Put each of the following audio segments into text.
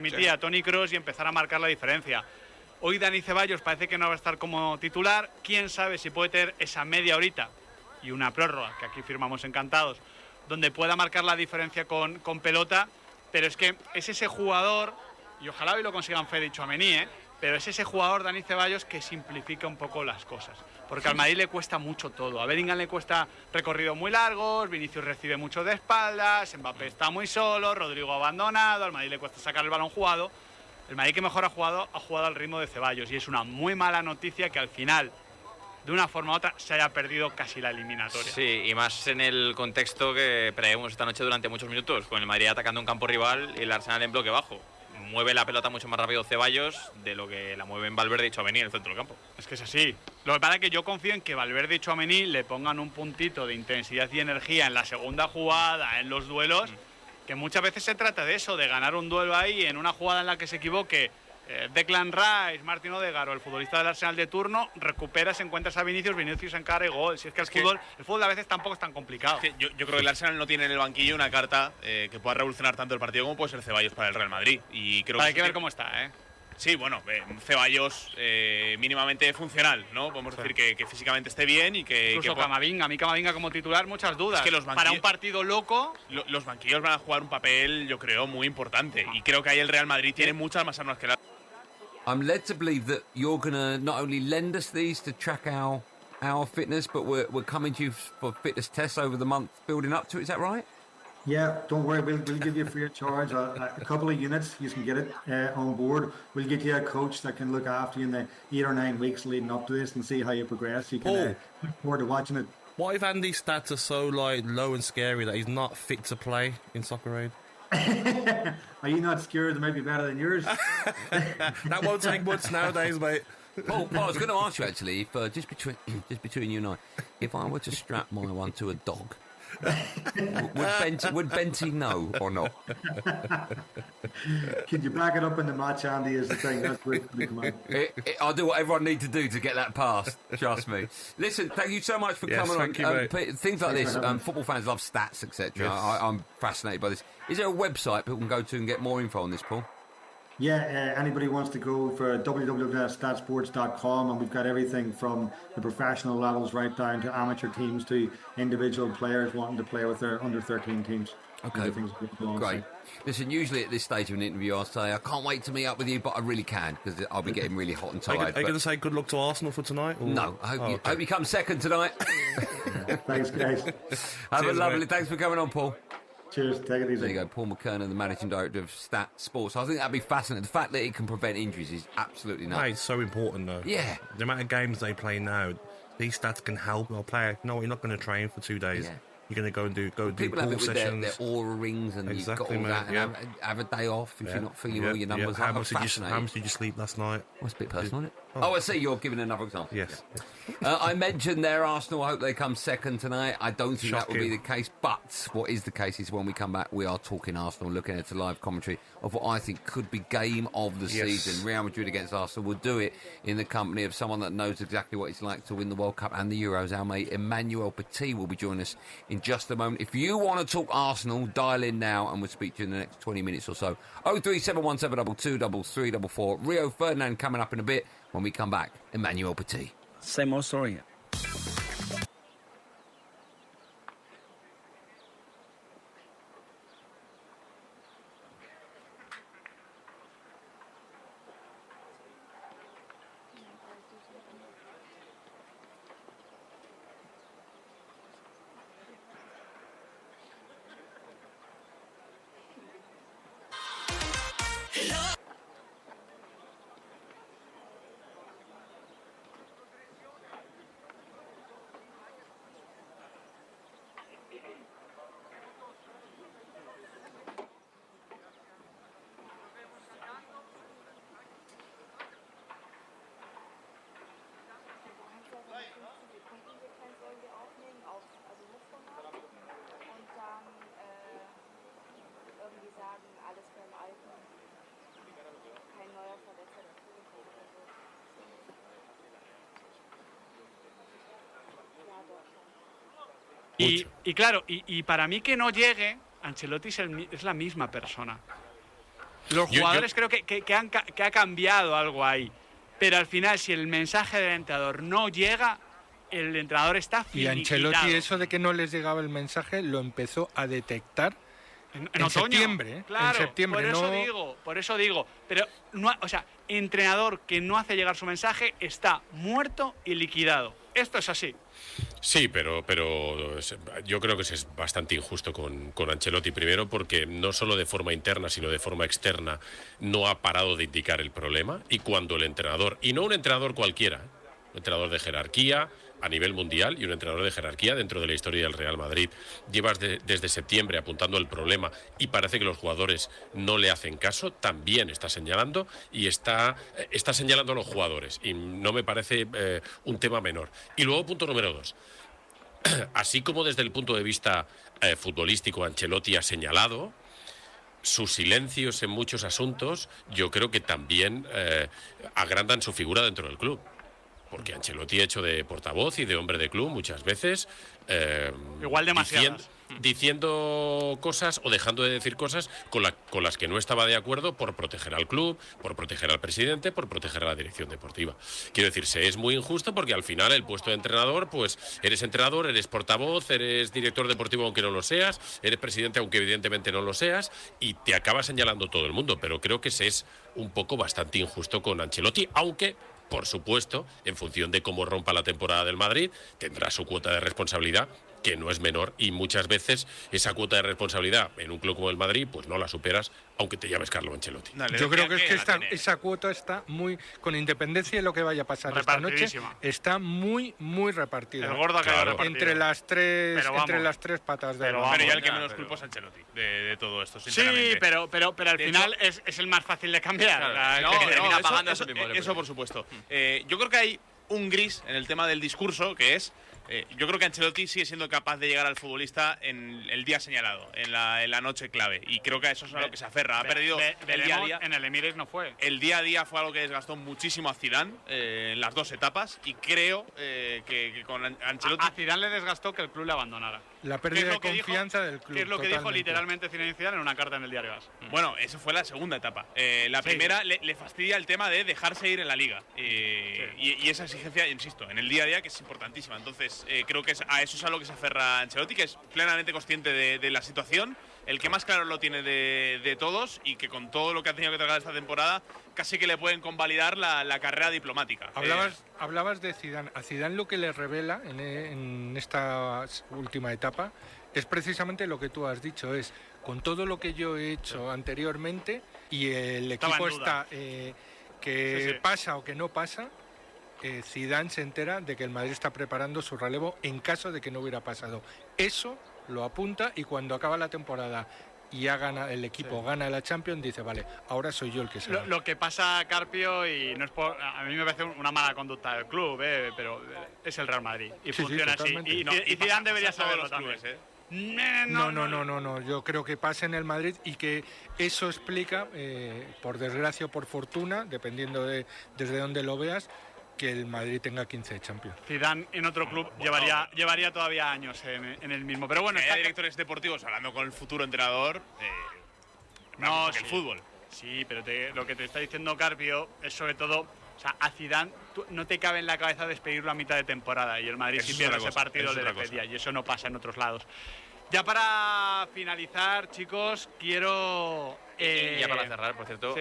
permitía a Toni Kroos y empezar a marcar la diferencia. Hoy Dani Ceballos parece que no va a estar como titular. Quién sabe si puede tener esa media horita y una prórroga, que aquí firmamos encantados, donde pueda marcar la diferencia con pelota. Pero es que es ese jugador, y ojalá hoy lo consigan Fede y Tchouaméni, pero es ese jugador, Dani Ceballos, que simplifica un poco las cosas. Porque al Madrid le cuesta mucho todo. A Bellingham le cuesta recorridos muy largos, Vinicius recibe mucho de espaldas, Mbappé está muy solo, Rodrigo abandonado, al Madrid le cuesta sacar el balón jugado. El Madrid que mejor ha jugado al ritmo de Ceballos. Y es una muy mala noticia que al final, de una forma u otra, se haya perdido casi la eliminatoria. Sí, y más en el contexto que preveemos esta noche durante muchos minutos, con el Madrid atacando un campo rival y el Arsenal en bloque bajo. Mueve la pelota mucho más rápido Ceballos de lo que la mueven Valverde y Tchouaméni en el centro del campo. Es que es así. Lo que pasa es que yo confío en que Valverde y Tchouaméni le pongan un puntito de intensidad y energía en la segunda jugada, en los duelos, que muchas veces se trata de eso, de ganar un duelo ahí en una jugada en la que se equivoque Declan Rice, Martin Odegaard o el futbolista del Arsenal de turno, recuperas, encuentras a Vinicius encara y gol. Si es que el fútbol a veces tampoco es tan complicado. Es que yo creo que el Arsenal no tiene en el banquillo una carta que pueda revolucionar tanto el partido como puede ser Ceballos para el Real Madrid. Y creo hay que ver cómo está, Sí, bueno, Ceballos mínimamente funcional, ¿no? Podemos decir que físicamente esté bien y que... Incluso Camavinga, a mí Camavinga como titular, muchas dudas. Es que los para un partido loco... Los banquillos van a jugar un papel, yo creo, muy importante. Y creo que ahí el Real Madrid tiene muchas más armas que el Arsenal. I'm led to believe that you're going to not only lend us these to track our fitness, but we're coming to you for fitness tests over the month building up to it. Is that right? Yeah, don't worry. We'll give you free of charge a couple of units. You can get it on board. We'll get you a coach that can look after you in the 8 or 9 weeks leading up to this and see how you progress. You can look forward to watching it. What if Andy's stats are so low and scary that he's not fit to play in Soccer Aid? Are you not scared they might be better than yours? That won't take much nowadays, mate. Paul, I was going to ask you actually, if just between you and I, if I were to strap my one to a dog, would Benty know or not? Can you back it up in the match, Andy? Is the thing that's where it's come out. I'll do whatever I need to do to get that passed. Trust me. Listen, thank you so much for coming on. You, things like this, football fans love stats, etc. Yes. I'm fascinated by this. Is there a website people can go to and get more info on this, Paul? Yeah, anybody wants to go for www.statsports.com, and we've got everything from the professional levels right down to amateur teams to individual players wanting to play with their under 13 teams. Okay, great. Listen, usually at this stage of an interview I'll say I can't wait to meet up with you, but I really can because I'll be getting really hot and tired. Are you going to say good luck to Arsenal for tonight? Or? No, I hope you come second tonight. Thanks, guys. Have a lovely. Thanks for coming on, Paul. Cheers, take it easy. There you go, Paul McKernan, the Managing Director of Stat Sports. I think that'd be fascinating. The fact that it can prevent injuries is absolutely nuts. Mate, it's so important, though. Yeah. The amount of games they play now, these stats can help a player. No, you're not going to train for 2 days. Yeah. You're going to go and do people have it with sessions. their Aura rings and exactly, you've got all mate, that and have a day off if you're not feeling well, your numbers how up. Much did you sleep last night? Well, it's a bit personal, isn't it? Oh, I see, you're giving another example. Yes. I mentioned their Arsenal. I hope they come second tonight. I don't think Shocking. that will be the case, but what is the case is when we come back, we are talking Arsenal, looking at a live commentary of what I think could be game of the season. Real Madrid against Arsenal. We'll do it in the company of someone that knows exactly what it's like to win the World Cup and the Euros. Our mate Emmanuel Petit will be joining us in just a moment. If you want to talk Arsenal, dial in now and we'll speak to you in the next 20 minutes or so. 03717223344. Rio Ferdinand coming up in a bit. When we come back, Emmanuel Petit. Same old story. Y claro, y para mí que no llegue, Ancelotti es la misma persona. Los jugadores creo que ha cambiado algo ahí. Pero al final, si el mensaje del entrenador no llega, el entrenador está finiquitado. Y Ancelotti, eso de que no les llegaba el mensaje, lo empezó a detectar en otoño, septiembre. Claro, en septiembre, por eso digo. Pero, entrenador que no hace llegar su mensaje está muerto y liquidado. Esto es así. Sí, pero yo creo que es bastante injusto con Ancelotti, primero porque no solo de forma interna, sino de forma externa, no ha parado de indicar el problema. Y cuando el entrenador, y no un entrenador cualquiera, un entrenador de jerarquía a nivel mundial y un entrenador de jerarquía dentro de la historia del Real Madrid, llevas desde septiembre apuntando el problema y parece que los jugadores no le hacen caso, también está señalando y está señalando a los jugadores, y no me parece un tema menor. Y luego, punto número 2. Así como desde el punto de vista futbolístico Ancelotti ha señalado, sus silencios en muchos asuntos yo creo que también agrandan su figura dentro del club. Porque Ancelotti ha hecho de portavoz y de hombre de club muchas veces. Igual demasiadas. Diciendo cosas o dejando de decir cosas con las que no estaba de acuerdo por proteger al club, por proteger al presidente, por proteger a la dirección deportiva. Quiero decir, se es muy injusto porque al final el puesto de entrenador, pues eres entrenador, eres portavoz, eres director deportivo aunque no lo seas, eres presidente aunque evidentemente no lo seas, y te acaba señalando todo el mundo. Pero creo que se es un poco bastante injusto con Ancelotti, aunque, por supuesto, en función de cómo rompa la temporada del Madrid, tendrá su cuota de responsabilidad, que no es menor, y muchas veces esa cuota de responsabilidad en un club como el Madrid, pues no la superas, aunque te llames Carlo Ancelotti. Yo creo que es que esa cuota está muy, con independencia de lo que vaya a pasar esta noche, está muy, muy repartida. El gordo que repartido. Entre las tres patas de pero ya el que menos culpa es Ancelotti de todo esto, sinceramente. Sí, pero al final es el más fácil de cambiar. Eso por supuesto. Yo creo que hay un gris en el tema del discurso, que es yo creo que Ancelotti sigue siendo capaz de llegar al futbolista en el día señalado, en la noche clave, y creo que a eso es a lo que se aferra. Ha perdido el día a día. En el Emirates no fue. El día a día fue algo que desgastó muchísimo a Zidane en las dos etapas, y creo que con Ancelotti a Zidane le desgastó que el club le abandonara. La pérdida de confianza del club. Que es lo que dijo literalmente Zinedine Zidane en una carta en el diario AS. Bueno, eso fue la segunda etapa. La primera le fastidia el tema de dejarse ir en la liga, y esa exigencia, insisto, en el día a día, que es importantísima. Entonces creo que a eso es a lo que se aferra Ancelotti, que es plenamente consciente de la situación, el que más claro lo tiene de todos, y que con todo lo que ha tenido que tragar esta temporada casi que le pueden convalidar la carrera diplomática. Hablabas de Zidane. A Zidane lo que le revela en esta última etapa es precisamente lo que tú has dicho, es con todo lo que yo he hecho anteriormente y el equipo está pasa o que no pasa, Zidane se entera de que el Madrid está preparando su relevo en caso de que no hubiera pasado. Eso lo apunta, y cuando acaba la temporada y el equipo gana la Champions, dice, vale, ahora soy yo el que se va. Lo que pasa, Carpio, y no es a mí me parece una mala conducta del club, pero es el Real Madrid y funciona así. Y Zidane debería saberlo también. No, yo creo que pasa en el Madrid, y que eso explica, por desgracia o por fortuna, dependiendo de desde dónde lo veas, que el Madrid tenga 15 Champions. Zidane en otro club llevaría todavía años en el mismo. Pero bueno, hay directores deportivos hablando con el futuro entrenador. El fútbol. Sí, pero lo que te está diciendo Carpio es sobre todo, o sea, a Zidane no te cabe en la cabeza despedirlo a mitad de temporada, y el Madrid si pierde ese partido le despedía, y eso no pasa en otros lados. Ya para finalizar, chicos, quiero... Y ya para cerrar, por cierto, sí.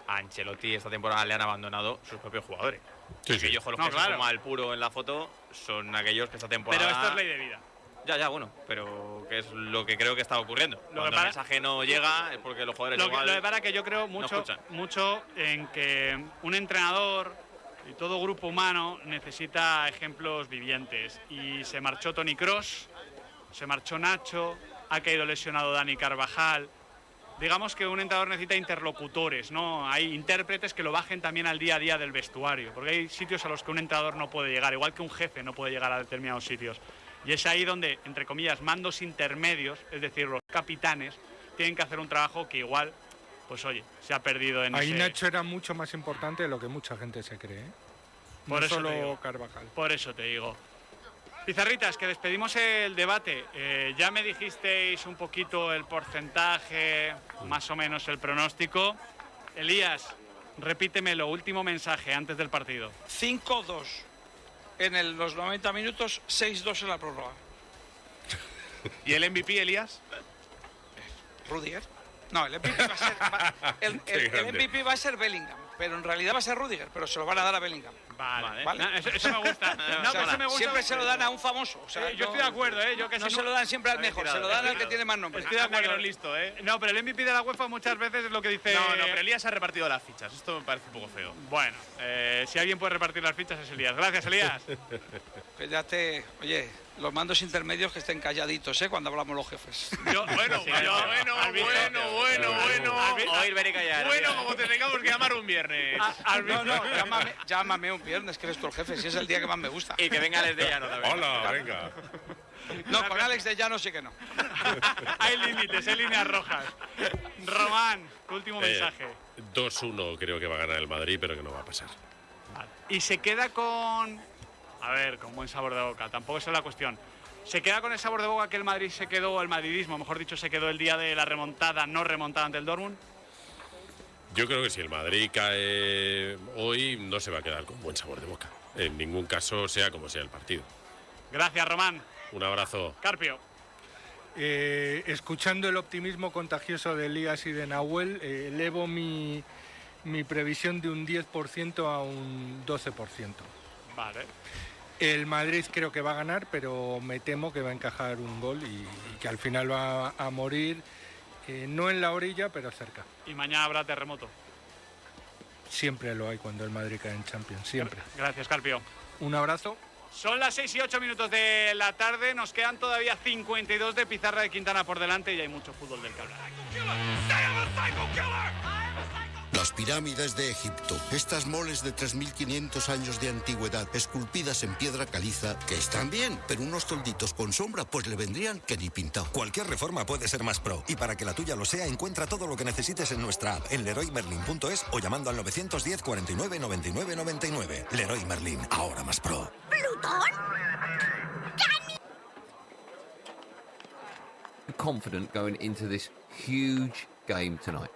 A Ancelotti esta temporada le han abandonado sus propios jugadores. Sí. Aquellos los que se fuma el puro en la foto son aquellos que esta temporada... Pero esto es ley de vida. Ya, bueno, pero que es lo que creo que está ocurriendo. Cuando el mensaje no llega es porque los jugadores igual lo que para que yo creo mucho en que un entrenador y todo grupo humano necesita ejemplos vivientes. Y se marchó Toni Kroos, se marchó Nacho, ha caído lesionado Dani Carvajal. Digamos que un entrenador necesita interlocutores, ¿no? Hay intérpretes que lo bajen también al día a día del vestuario, porque hay sitios a los que un entrenador no puede llegar, igual que un jefe no puede llegar a determinados sitios. Y es ahí donde, entre comillas, mandos intermedios, es decir, los capitanes, tienen que hacer un trabajo que igual, pues oye, se ha perdido en ahí Nacho era mucho más importante de lo que mucha gente se cree, ¿eh? Por no eso solo Carvajal. Por eso te digo. Pizarritas, que despedimos el debate. Ya me dijisteis un poquito el porcentaje, más o menos el pronóstico. Elías, repítemelo, último mensaje antes del partido. 5-2 en los 90 minutos, 6-2 en la prórroga. ¿Y el MVP, Elías? Rudiger. No, el MVP va a ser el MVP va a ser Bellingham, pero en realidad va a ser Rudiger, pero se lo van a dar a Bellingham. Vale. ¿Vale? No, eso me gusta. No, O sea, eso me gusta. siempre se lo dan a un famoso. O sea, yo estoy de acuerdo, yo que no si se lo dan siempre al mejor, se lo dan al que tiene más nombres. Estoy de acuerdo. Que no es listo, ¿eh? No, pero el MVP de la UEFA muchas veces es lo que dice... No, pero Elías ha repartido las fichas. Esto me parece un poco feo. Bueno, si alguien puede repartir las fichas es Elías. Gracias, Elías. Oye, los mandos intermedios que estén calladitos, cuando hablamos los jefes. Bueno. Oír, ver y callar. Bueno, como te tengamos que llamar un viernes. Llámame un viernes, que eres tú el jefe, si es el día que más me gusta. Y que venga Alex de Llano también. Hola, venga. No, con Alex de Llano sí que no. Hay límites, hay líneas rojas. Román, tu último mensaje. 2-1 creo que va a ganar el Madrid, pero que no va a pasar. Vale. Y se queda con... A ver, con buen sabor de boca, tampoco esa es la cuestión. ¿Se queda con el sabor de boca que el Madrid se quedó, el madridismo, mejor dicho, se quedó el día de la remontada, no remontada ante el Dortmund? Yo creo que si el Madrid cae hoy, no se va a quedar con buen sabor de boca. En ningún caso, sea como sea el partido. Gracias, Román. Un abrazo. Carpio. Escuchando el optimismo contagioso de Elías y de Nahuel, elevo mi previsión de un 10% a un 12%. Vale. El Madrid creo que va a ganar, pero me temo que va a encajar un gol y que al final va a morir, no en la orilla, pero cerca. Y mañana habrá terremoto. Siempre lo hay cuando el Madrid cae en Champions, siempre. Gracias, Carpio. Un abrazo. Son las 6 y 8 minutos de la tarde, nos quedan todavía 52 de Pizarra de Quintana por delante y hay mucho fútbol del que hablar. Las pirámides de Egipto, estas moles de 3.500 años de antigüedad, esculpidas en piedra caliza, que están bien, pero unos tolditos con sombra, pues le vendrían que ni pintado. Cualquier reforma puede ser más pro, y para que la tuya lo sea, encuentra todo lo que necesites en nuestra app, en leroymerlin.es o llamando al 910 49 99 99. Leroy Merlin, ahora más pro. ¿Plutón? Confident going into this huge game tonight.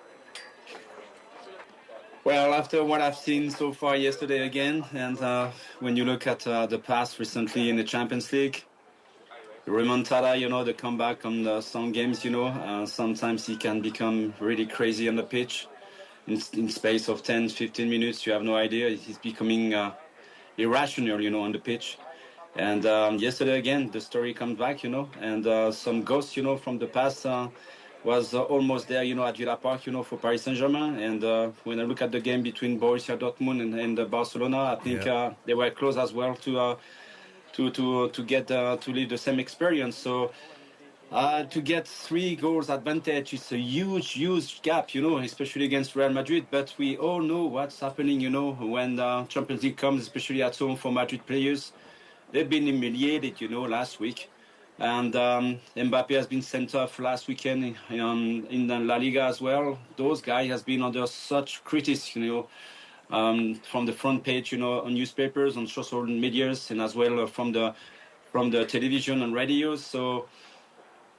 Well, after what I've seen so far yesterday again, and when you look at the past recently in the Champions League, the remontada, the comeback on some games, sometimes he can become really crazy on the pitch. In space of 10, 15 minutes, you have no idea. He's becoming irrational, on the pitch. And yesterday again, the story comes back, and some ghosts, from the past was almost there, at Villa Park, for Paris Saint-Germain. And when I look at the game between Borussia Dortmund and Barcelona, I think they were close as well to get to live the same experience. So to get 3 goals advantage is a huge gap, especially against Real Madrid. But we all know what's happening, when the Champions League comes, especially at home for Madrid players. They've been humiliated, last week. And Mbappe has been sent off last weekend in the La Liga as well. Those guys has been under such criticism, from the front page, on newspapers, on social medias, and as well from the television and radios. So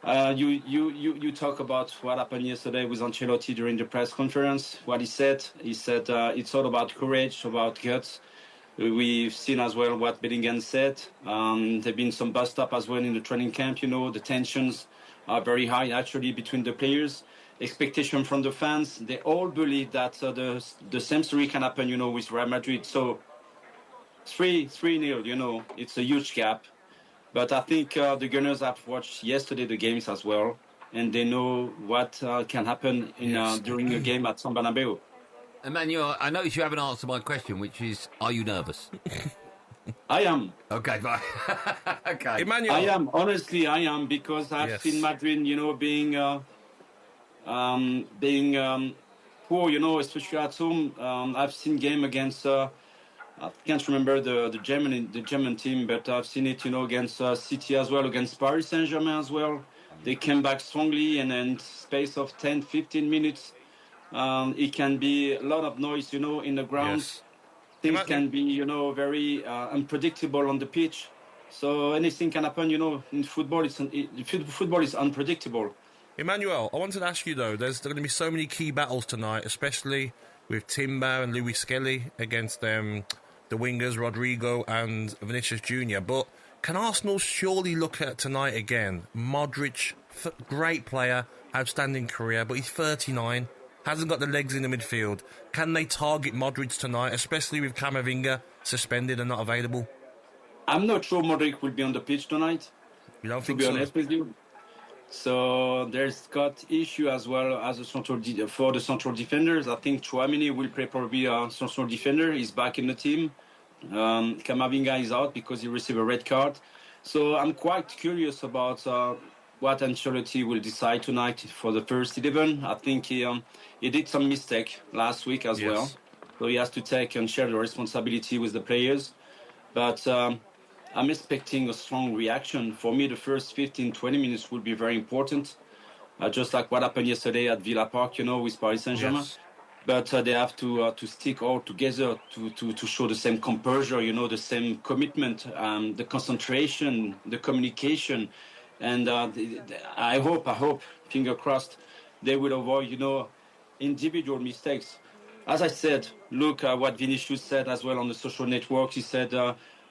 you talk about what happened yesterday with Ancelotti during the press conference. What he said it's all about courage, about guts. We've seen as well what Bellingham said. There've been some bust up as well in the training camp. The tensions are very high actually between the players. Expectation from the fans. They all believe that the same story can happen, with Real Madrid. So 3-0, it's a huge gap. But I think the Gunners have watched yesterday the games as well, and they know what can happen during a game at San Bernabeu. Emmanuel, I notice you haven't answered my question, which is, are you nervous? I am. Okay, bye. Okay. Emmanuel. I am. Honestly, I am, because I've seen Madrid, being poor, especially at home. I've seen game against, I can't remember the German team, but I've seen it, against City as well, against Paris Saint-Germain as well. They came back strongly, and in space of 10, 15 minutes, it can be a lot of noise, in the ground. Things can be, very unpredictable on the pitch. So anything can happen, you know. In football, football is unpredictable. Emmanuel, I wanted to ask you though. There's going to be so many key battles tonight, especially with Timber and Louis Skelly against the wingers Rodrigo and Vinicius Jr. But can Arsenal surely look at tonight again? Modric, great player, outstanding career, but he's 39, hasn't got the legs in the midfield. Can they target Modric tonight, especially with Camavinga suspended and not available? I'm not sure Modric will be on the pitch tonight. You don't think to so? be honest with you. So there's got issue as well as for the central defenders. I think Chouameni will probably be a central defender. He's back in the team. Camavinga is out because he received a red card. So I'm quite curious about what Ancelotti will decide tonight for the first 11. I think he did some mistake last week as well. So he has to take and share the responsibility with the players. But I'm expecting a strong reaction. For me, the first 15-20 minutes will be very important. Just like what happened yesterday at Villa Park, you know, with Paris Saint-Germain. Yes. But they have to stick all together to show the same composure, you know, the same commitment, the concentration, the communication. And I hope, finger crossed, they will avoid, you know, individual mistakes. As I said, look at what Vinicius said as well on the social networks. He said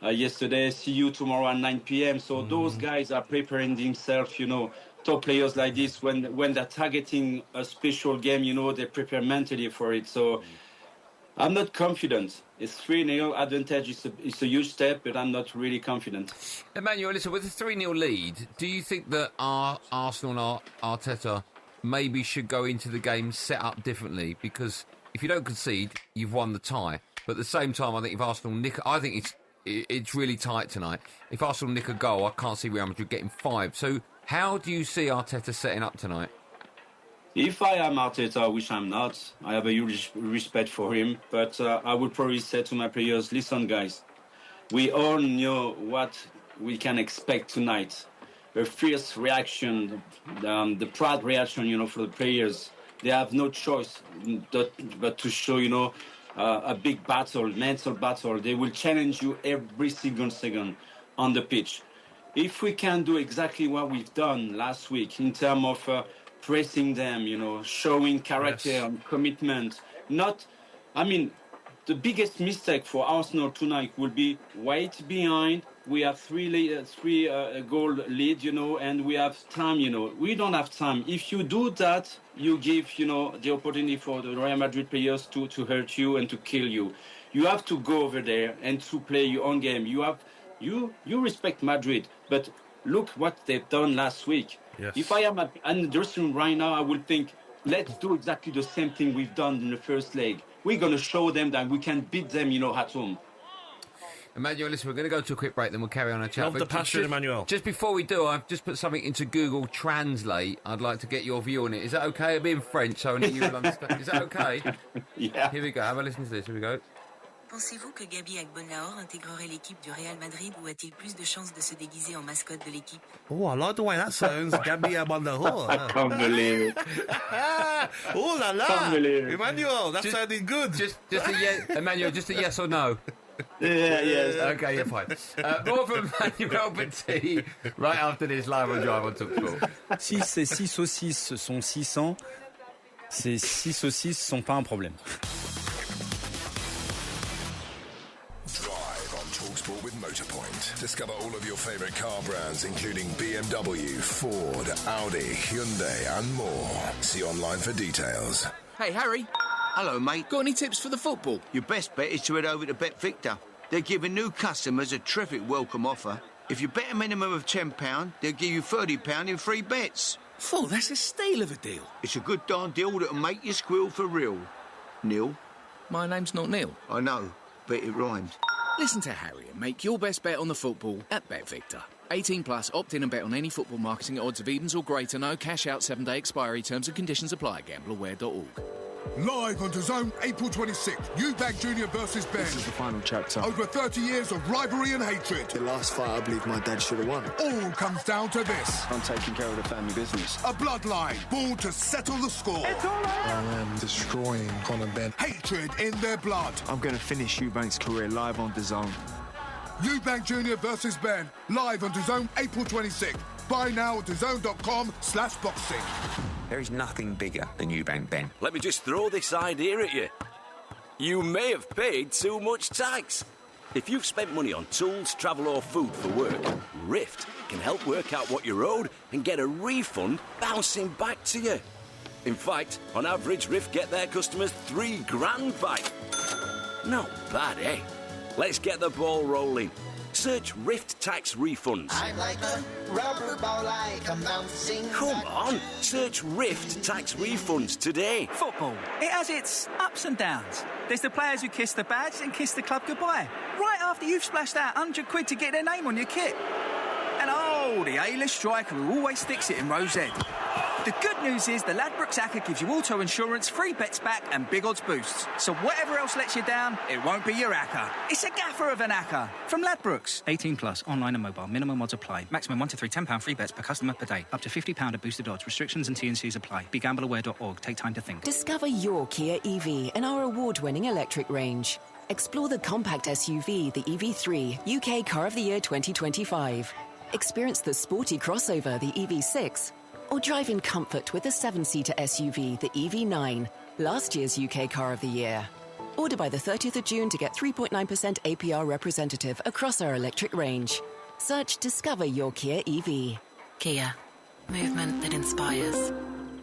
yesterday, see you tomorrow at 9 p.m. So those guys are preparing themselves, you know. Top players like this, when they're targeting a special game, you know, they prepare mentally for it. So I'm not confident. It's 3-0 advantage. It's a huge step, but I'm not really confident. Emmanuel, listen, with a 3-0 lead, do you think that our Arsenal and Arteta maybe should go into the game set up differently? Because if you don't concede, you've won the tie. But at the same time, I think if Arsenal nick, I think it's really tight tonight. If Arsenal nick a goal, I can't see Real Madrid getting 5. So how do you see Arteta setting up tonight? If I am Arteta, which I'm not, I have a huge respect for him, but I would probably say to my players, listen, guys, we all know what we can expect tonight. A fierce reaction, the proud reaction, you know, for the players. They have no choice but to show, you know, a big battle, mental battle. They will challenge you every single second on the pitch. If we can do exactly what we've done last week in terms of pressing them, you know, showing character and commitment, the biggest mistake for Arsenal tonight will be wait behind. We have three goal lead, you know, and we have time, you know. We don't have time. If you do that, you give, you know, the opportunity for the Real Madrid players to hurt you and to kill you. You have to go over there and to play your own game. You respect Madrid, but look what they've done last week. Yes. If I am in the dressing room right now, I would think, let's do exactly the same thing we've done in the first leg. We're going to show them that we can beat them, you know, at home. Emmanuel, listen, we're going to go to a quick break, then we'll carry on our chat. Love the passion, Emmanuel. Just before we do, I've just put something into Google Translate. I'd like to get your view on it. Is that okay? It'll be in French, so I know you will understand. Is that okay? Yeah. Here we go. Have a listen to this. Here we go. Pensez-vous que Gabi Agbonlahor intégrerait l'équipe du Real Madrid ou a-t-il plus de chances de se déguiser en mascotte de l'équipe? Oh, I like the way that sounds. Gabi Agbonlahor. I can't believe it. Oh la la! Emmanuel, that sounded good. Just a yes, Emmanuel. Just a yes or no. Yeah, yes. Okay, you're fine. More from Emmanuel Petit right after this live on Drive on TalkSport. Si ces 6 saucisses sont 600, ces 6 saucisses sont pas un problème. TalkSport with Motorpoint. Discover all of your favourite car brands, including BMW, Ford, Audi, Hyundai, and more. See online for details. Hey, Harry. Hello, mate. Got any tips for the football? Your best bet is to head over to BetVictor. They're giving new customers a terrific welcome offer. If you bet a minimum of £10, they'll give you £30 in free bets. Fool, that's a steal of a deal. It's a good darn deal that'll make you squeal for real. Neil? My name's not Neil. I know, but it rhymes. Listen to Harry and make your best bet on the football at BetVictor. 18 plus, opt in and bet on any football marketing at odds of evens or greater. No cash out, 7-day expiry. Terms and conditions apply. Gambleaware.org. Live on DAZN, April 26th. Eubank Jr. versus Ben. This is the final chapter. Over 30 years of rivalry and hatred. The last fight, I believe my dad should have won. All comes down to this. I'm taking care of the family business. A bloodline born to settle the score. It's all right. I am destroying Conor Ben. Hatred in their blood. I'm going to finish Eubank's career live on DAZN. Eubank Jr. versus Ben. Live on DAZN April 26th. Buy now at DAZN.com/boxing. There is nothing bigger than Eubank, Ben. Let me just throw this idea at you. You may have paid too much tax. If you've spent money on tools, travel or food for work, Rift can help work out what you're owed and get a refund bouncing back to you. In fact, on average, Rift get their customers $3,000 back. Not bad, eh? Let's get the ball rolling. Search Rift Tax Refunds. I'm like a rubber ball, like a bouncing. Come on, search Rift Tax Refunds today. Football, it has its ups and downs. There's the players who kiss the badge and kiss the club goodbye, right after you've splashed out £100 to get their name on your kit. And the A-list striker who always sticks it in row Z. The good news is the Ladbrokes ACCA gives you auto insurance, free bets back and big odds boosts. So whatever else lets you down, it won't be your ACCA. It's a gaffer of an ACCA. From Ladbrokes. 18 plus, online and mobile. Minimum odds apply. Maximum 1 to 3 £10 free bets per customer per day. Up to £50 of boosted odds. Restrictions and T&Cs apply. BeGambleAware.org. Take time to think. Discover your Kia EV in our award-winning electric range. Explore the compact SUV, the EV3, UK Car of the Year 2025. Experience the sporty crossover, the EV6. Or drive in comfort with the 7-seater SUV, the EV9, last year's UK Car of the Year. Order by the 30th of June to get 3.9% APR representative across our electric range. Search Discover Your Kia EV. Kia. Movement that inspires.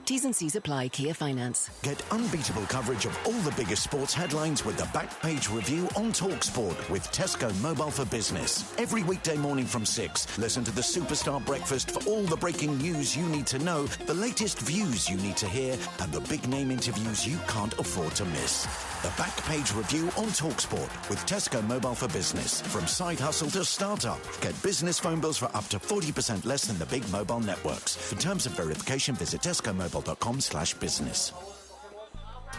T's and C's apply. Kia Finance. Get unbeatable coverage of all the biggest sports headlines with the Back Page Review on TalkSport with Tesco Mobile for Business. Every weekday morning from 6, listen to the Superstar Breakfast for all the breaking news you need to know, the latest views you need to hear, and the big-name interviews you can't afford to miss. The Back Page Review on TalkSport with Tesco Mobile for Business. From side hustle to startup. Get business phone bills for up to 40% less than the big mobile networks. For terms of verification, visit tescomobile.com/business.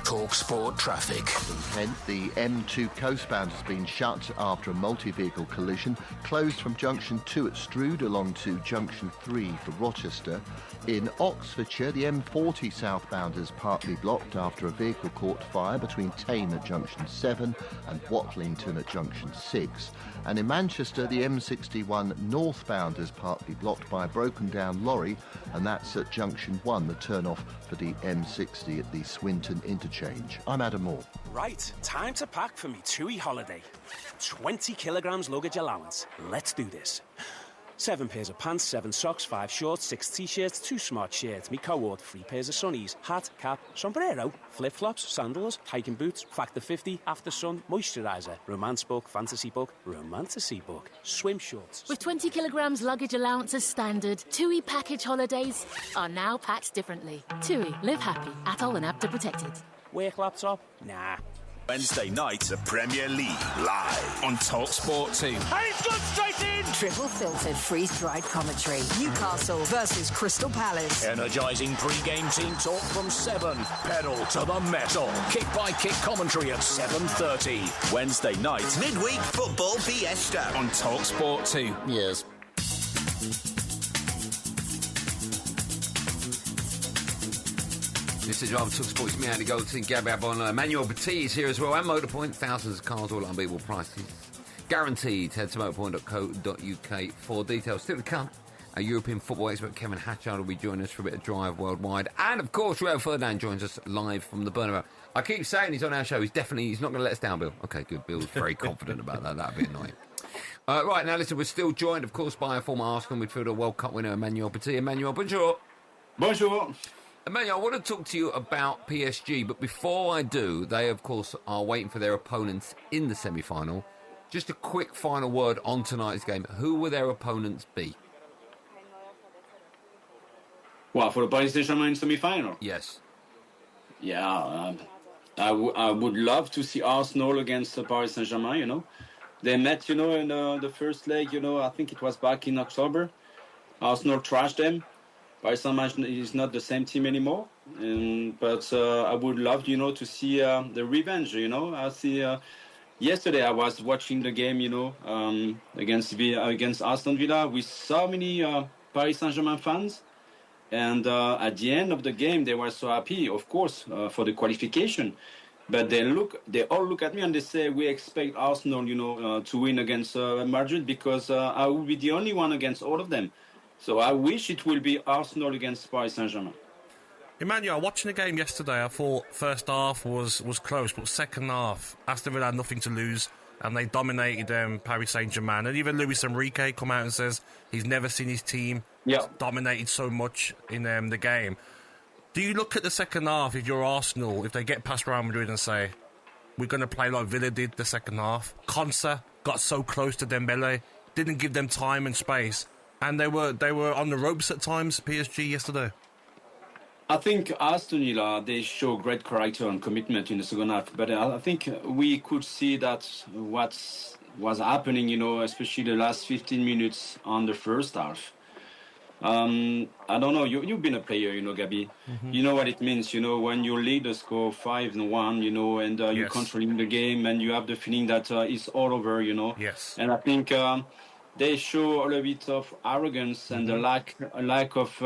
TalkSport traffic. Kent, the M2 coastbound has been shut after a multi-vehicle collision. Closed from Junction 2 at Strood along to Junction 3 for Rochester. In Oxfordshire, the M40 southbound is partly blocked after a vehicle caught fire between Tame at Junction 7 and Watlington at Junction 6. And in Manchester, the M61 northbound is partly blocked by a broken-down lorry, and that's at Junction 1, the turn-off for the M60 at the Swinton interchange. I'm Adam Moore. Right, time to pack for me TUI holiday. 20 kilograms luggage allowance. Let's do this. 7 pairs of pants, 7 socks, 5 shorts, 6 t-shirts, 2 smart shirts, me co-ord, 3 pairs of sunnies, hat, cap, sombrero, flip-flops, sandals, hiking boots, Factor 50, After Sun, moisturiser, romance book, fantasy book, romantasy book, swim shorts. With 20 kilograms luggage allowance as standard, TUI package holidays are now packed differently. TUI, live happy, atoll and APTA protected. Work laptop? Nah. Wednesday night, the Premier League live on TalkSport 2. And it's gone straight in! Triple filtered, freeze-dried commentary. Newcastle versus Crystal Palace. Energising pre-game team talk from 7. Pedal to the metal. Kick-by-kick commentary at 7:30. Wednesday night, midweek football fiesta on TalkSport 2. Yes. This is Drive TalkSport. It's me, Andy Goldstein, Gabriel Bonner, Emmanuel Petit is here as well, and Motorpoint. Thousands of cars, all unbeatable prices. Guaranteed. Head to motorpoint.co.uk for details. Still to come, our European football expert Kevin Hatchard will be joining us for a bit of Drive Worldwide. And, of course, Rio Ferdinand joins us live from the Bernabeu. I keep saying he's on our show. He's not going to let us down, Bill. Okay, good. Bill's very confident about that. That'd be annoying. Right, now, listen, we're still joined, of course, by a former Arsenal midfielder, World Cup winner, Emmanuel Petit. Emmanuel, bonjour. Bonjour. Emmanuel, I want to talk to you about PSG, but before I do, they, of course, are waiting for their opponents in the semi-final. Just a quick final word on tonight's game. Who will their opponents be? Well, for the Paris Saint-Germain semi-final? Yes. Yeah, I would love to see Arsenal against Paris Saint-Germain, you know. They met, you know, in the first leg, you know, I think it was back in October. Arsenal trashed them. Paris Saint-Germain is not the same team anymore, but I would love, you know, to see the revenge. You know, I see. Yesterday I was watching the game, you know, against Aston Villa with so many Paris Saint-Germain fans, and at the end of the game they were so happy, of course, for the qualification. But they all look at me and they say, we expect Arsenal, to win against Madrid because I will be the only one against all of them. So I wish it will be Arsenal against Paris Saint-Germain. Emmanuel, watching the game yesterday, I thought first half was close, but second half, Aston Villa had nothing to lose, and they dominated Paris Saint-Germain. And even Luis Enrique come out and says he's never seen his team dominated so much in the game. Do you look at the second half, if you're Arsenal, if they get past Real Madrid and say, we're going to play like Villa did the second half? Konsa got so close to Dembele, didn't give them time and space, and they were on the ropes at times, PSG, yesterday. I think Aston Villa, they show great character and commitment in the second half, but I think we could see that what was happening, especially the last 15 minutes on the first half. I don't know, you've been a player, Gabi. Mm-hmm. You know what it means, when you lead the score 5-1, and you're controlling the game and you have the feeling that it's all over, Yes. And I think they show a little bit of arrogance and a lack of...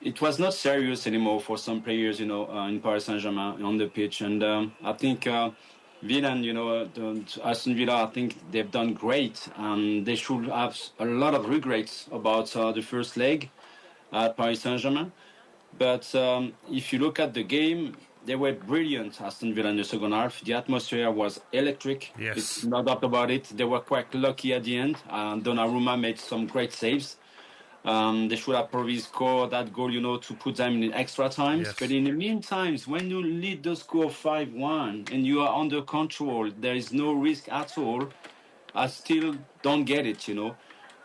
it was not serious anymore for some players, in Paris Saint-Germain on the pitch. And I think Villa, Aston Villa, I think they've done great. They should have a lot of regrets about the first leg at Paris Saint-Germain. But if you look at the game, they were brilliant, Aston Villa, in the second half. The atmosphere was electric. Yes. It's no doubt about it. They were quite lucky at the end. Donnarumma made some great saves. They should have probably scored that goal, to put them in extra times. Yes. But in the meantime, when you lead the score 5-1 and you are under control, there is no risk at all. I still don't get it,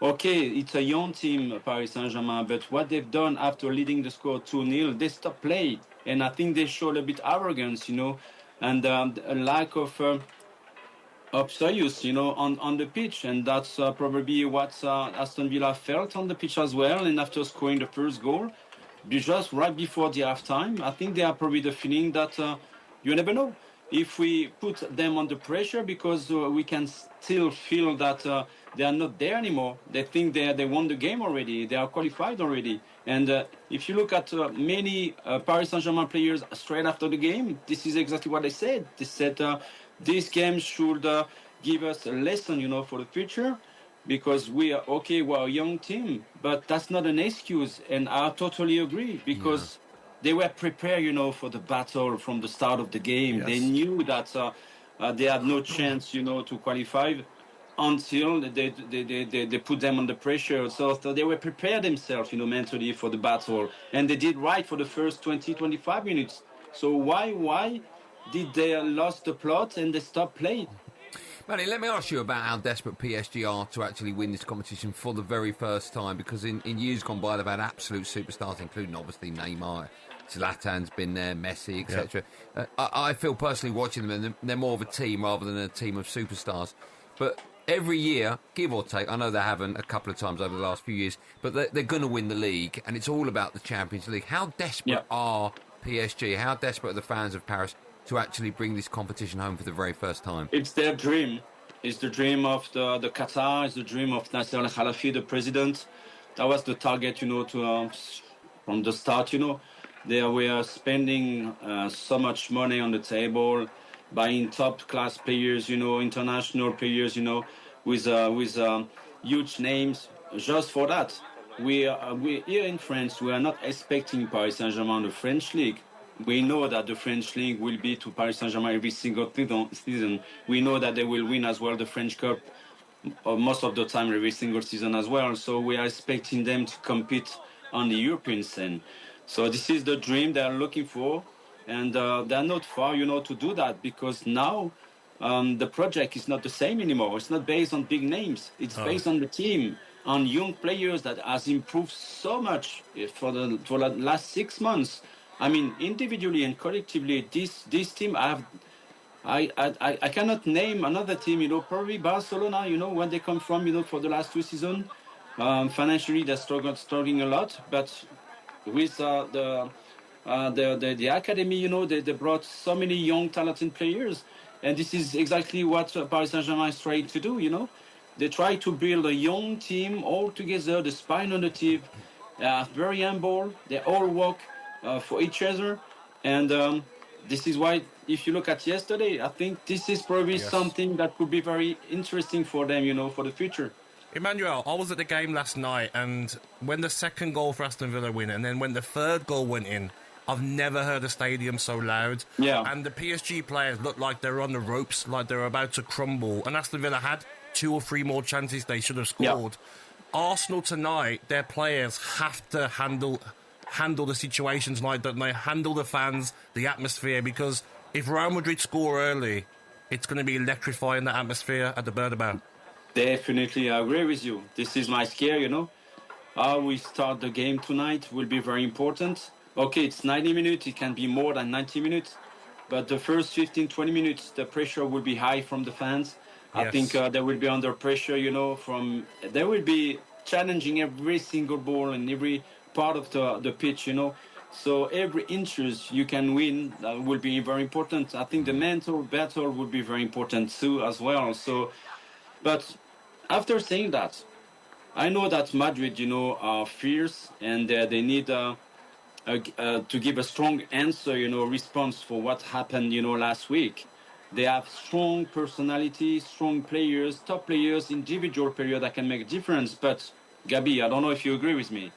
Okay, it's a young team, Paris Saint-Germain, but what they've done after leading the score 2-0, they stopped play. And I think they showed a bit arrogance, and a lack of serious, on the pitch. And that's probably what Aston Villa felt on the pitch as well. And after scoring the first goal, just right before the half-time, I think they are probably the feeling that you never know. If we put them under pressure, because we can still feel that they are not there anymore. They think they won the game already. They are qualified already. And if you look at many Paris Saint-Germain players straight after the game, this is exactly what they said. They said this game should give us a lesson, for the future, because we're a young team, but that's not an excuse. And I totally agree, because they were prepared, for the battle from the start of the game. Yes. They knew that they had no chance, to qualify until they put them under pressure. So they were prepared themselves, mentally for the battle. And they did right for the first 20-25 minutes. So why did they lose the plot and they stopped playing? Manny, let me ask you about how desperate PSG are to actually win this competition for the very first time, because in years gone by they've had absolute superstars, including obviously Neymar, Zlatan's been there, Messi, etc. I feel personally watching them, and they're more of a team rather than a team of superstars. But every year, give or take, I know they haven't a couple of times over the last few years, but they're going to win the league, and it's all about the Champions League. How desperate are PSG? How desperate are the fans of Paris to actually bring this competition home for the very first time? It's their dream. It's the dream of the Qatar. It's the dream of Nasser Al-Khalafi, the president. That was the target, from the start, They were spending so much money on the table, buying top-class players, international players, with huge names. Just for that, we here in France, we are not expecting Paris Saint-Germain the French league. We know that the French league will be to Paris Saint-Germain every single season. We know that they will win as well the French Cup most of the time every single season as well. So we are expecting them to compete on the European scene. So this is the dream they are looking for, and they are not far, to do that, because now the project is not the same anymore. It's not based on big names. It's based on the team, on young players that has improved so much for the last 6 months. I mean, individually and collectively, this team I cannot name another team. Probably Barcelona. Where they come from. For the last 2 seasons, financially they're struggling a lot, but with the academy, they brought so many young talented players, and this is exactly what Paris Saint-Germain is trying to do. They try to build a young team all together, the spine on the tip. They are very humble. They all work for each other. And this is why, if you look at yesterday, I think this is probably something that could be very interesting for them, for the future. Emmanuel, I was at the game last night, and when the second goal for Aston Villa went, and then when the third goal went in, I've never heard a stadium so loud. Yeah. And the PSG players looked like they were on the ropes, like they were about to crumble. And Aston Villa had 2 or 3 more chances they should have scored. Yeah. Arsenal tonight, their players have to handle the situations like that. And they handle the fans, the atmosphere, because if Real Madrid score early, it's going to be electrifying the atmosphere at the Bernabeu. Definitely, I agree with you. This is my scare, How we start the game tonight will be very important. Okay, it's 90 minutes. It can be more than 90 minutes. But the first 15, 20 minutes, the pressure will be high from the fans. Yes. I think they will be under pressure, they will be challenging every single ball and every part of the pitch, So every inches you can win will be very important. I think the mental battle will be very important too as well. So, but after saying that, I know that Madrid, are fierce and they need to give a strong answer, response for what happened, last week. They have strong personality, strong players, top players, individual players that can make a difference. But, Gabi, I don't know if you agree with me.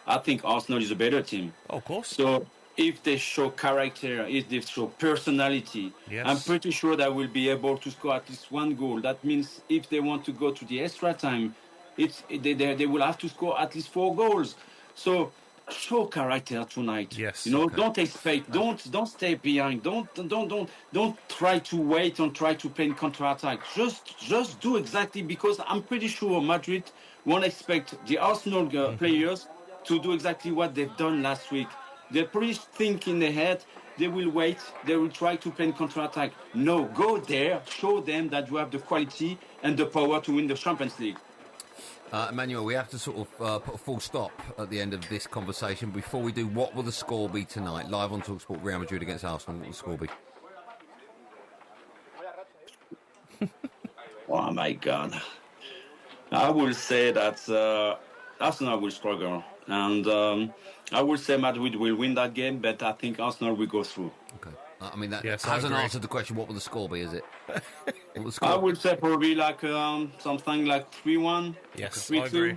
I think Arsenal is a better team. Of course. So if they show character, if they show personality, I'm pretty sure they will be able to score at least 1 goal. That means if they want to go to the extra time, they will have to score at least 4 goals. So show character tonight. Yes. Don't expect. Don't stay behind. Don't try to wait and try to play in counter-attack. Just do exactly, because I'm pretty sure Madrid won't expect the Arsenal players to do exactly what they've done last week. They probably think in their head, they will wait, they will try to play in counter-attack. No, go there, show them that you have the quality and the power to win the Champions League. Emmanuel, we have to sort of put a full stop at the end of this conversation. Before we do, what will the score be tonight? Live on TalkSport, Real Madrid against Arsenal, what will the score be? Oh my God. I will say that Arsenal will struggle. And I would say Madrid will win that game, but I think Arsenal will go through. Okay. I mean, that hasn't answered the question. What will the score be, is it? I would say probably like something like 3-1. Yes, 3-2. I agree.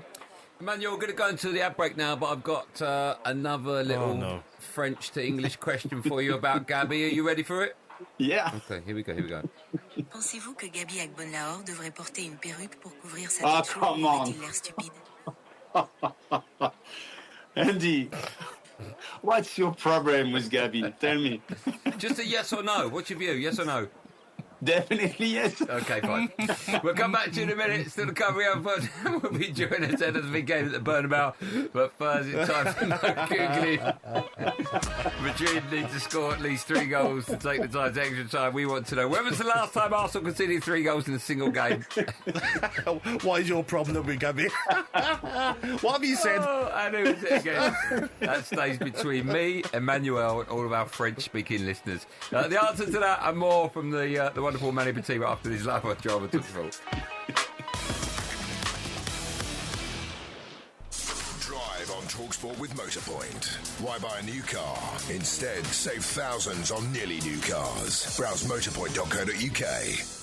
Emmanuel, we're going to go into the ad break now, but I've got another little French to English question for you about Gabi. Are you ready for it? Yeah. Okay, here we go. Pensez-vous que Gabi Agbonlahor devrait porter une perruque pour couvrir sa tête chauve ou a-t-il l'air stupide? Andy, what's your problem with Gabi? Tell me. Just a yes or no. What's your view? Yes or no? Definitely yes. Okay, fine. We'll come back to you in a minute. Still to come. We'll be joining us at the big game at the Bernabeu. But first, it's time for no Googling. Madrid need to score at least 3 goals to take the time to extra time. We want to know, when was the last time Arsenal conceded 3 goals in a single game? What is your problem with Gabi? What have you said? And who is it again? That stays between me, Emmanuel, and all of our French-speaking listeners. The answer to that and more from the wonderful Manny Petit after this live on Drama TalkSport. Drive on TalkSport with Motorpoint. Why buy a new car? Instead, save thousands on nearly new cars. Browse motorpoint.co.uk.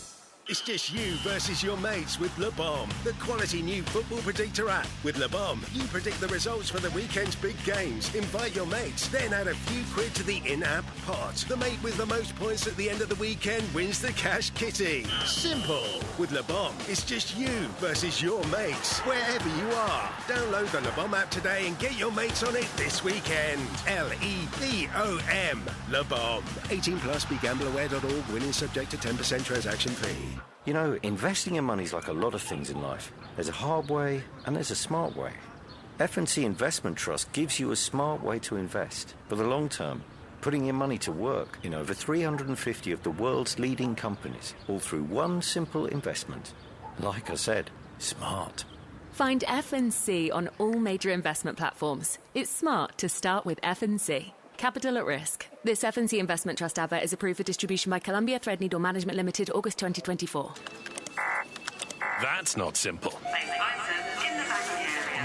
It's just you versus your mates with Le Bomb, the quality new football predictor app. With Le Bomb, you predict the results for the weekend's big games. Invite your mates, then add a few quid to the in-app pot. The mate with the most points at the end of the weekend wins the cash kitty. Simple. With Le Bomb, it's just you versus your mates, wherever you are. Download the Le Bomb app today and get your mates on it this weekend. LEBOM. Le Bomb. 18 plus, begambleaware.org. Winning subject to 10% transaction fee. You know, investing in money is like a lot of things in life. There's a hard way and there's a smart way. F&C Investment Trust gives you a smart way to invest for the long term, putting your money to work in over 350 of the world's leading companies, all through one simple investment. Like I said, smart. Find F&C on all major investment platforms. It's smart to start with F&C. Capital at risk. This F&C Investment Trust advert is approved for distribution by Columbia Threadneedle Management Limited, August 2024. That's not simple.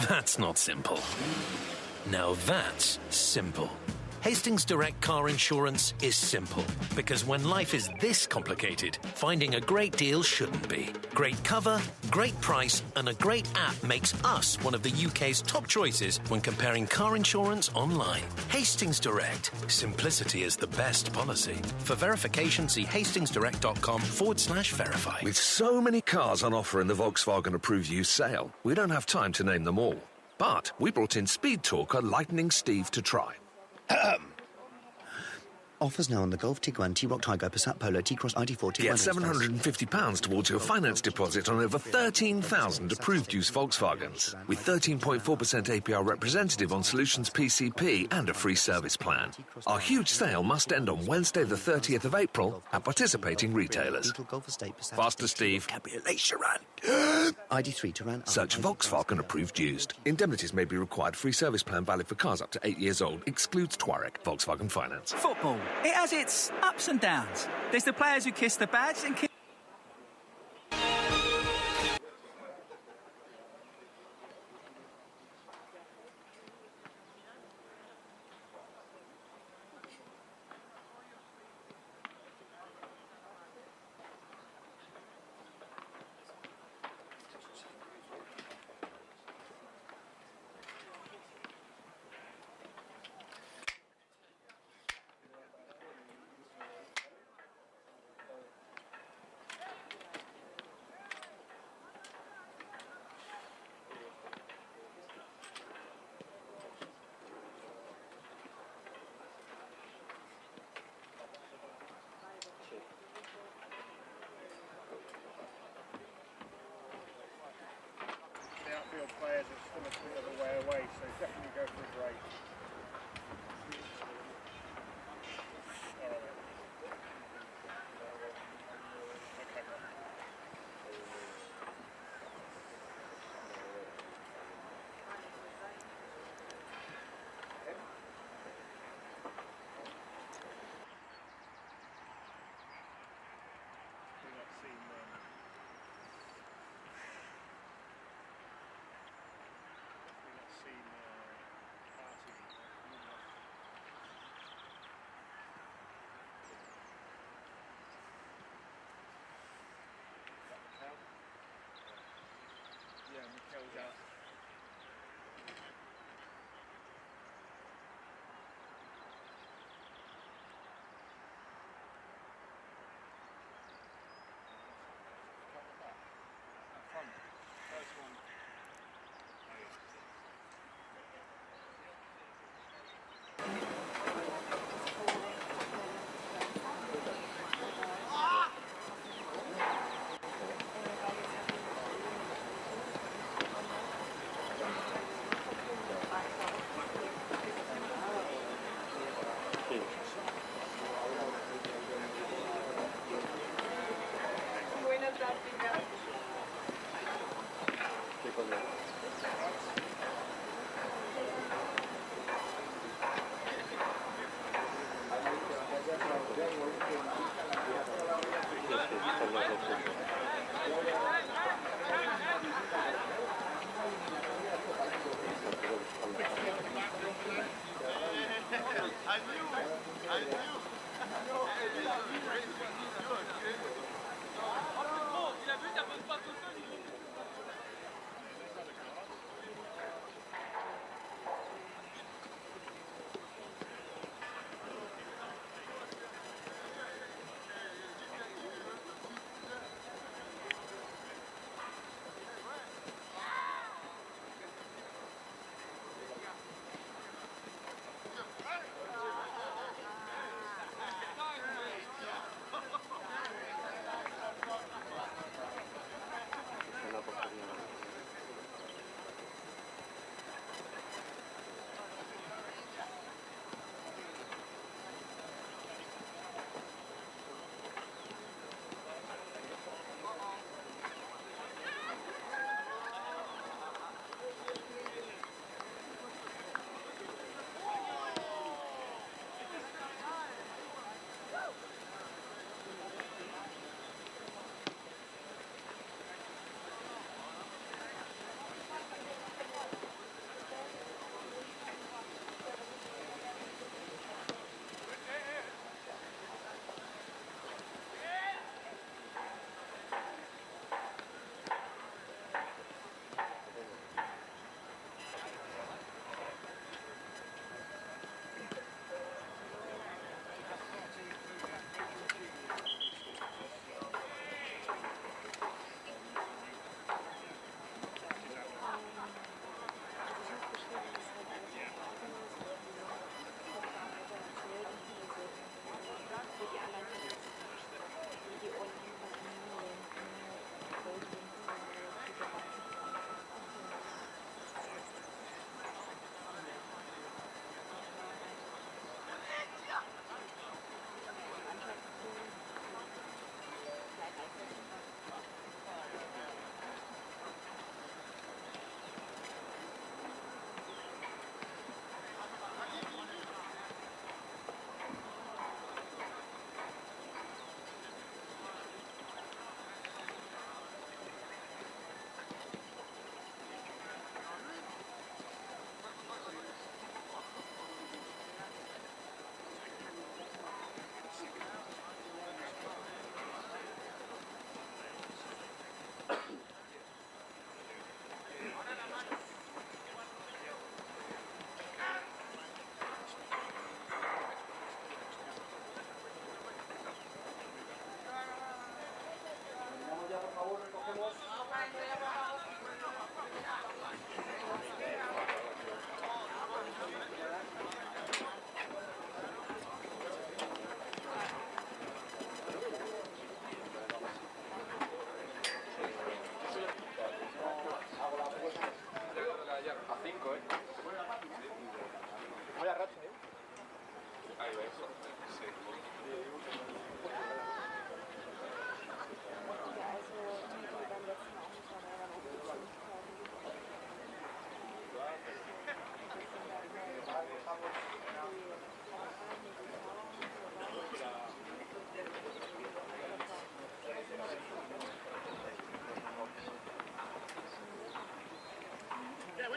That's not simple. Now that's simple. Hastings Direct car insurance is simple, because when life is this complicated, finding a great deal shouldn't be. Great cover, great price, and a great app makes us one of the UK's top choices when comparing car insurance online. Hastings Direct. Simplicity is the best policy. For verification, see hastingsdirect.com/verify. With so many cars on offer in the Volkswagen Approved Used sale, we don't have time to name them all. But we brought in Speed Talker Lightning Steve to try. Offers now on the Golf, Tiguan, T-Roc, Tiger, Passat, Polo, T-Cross, ID4, Tiguan. Get £750 towards your finance deposit on over 13,000 approved used Volkswagens, with 13.4% APR representative on Solutions PCP and a free service plan. Our huge sale must end on Wednesday the 30th of April at participating retailers. Faster, Steve. ID3, Turan. Search Volkswagen Approved Used. Indemnities may be required. Free service plan valid for cars up to 8 years old. Excludes Touareg. Volkswagen Finance. Football. It has its ups and downs. There's the players who kiss the badge and kiss... Players are still a bit of a way away, so definitely go for a break.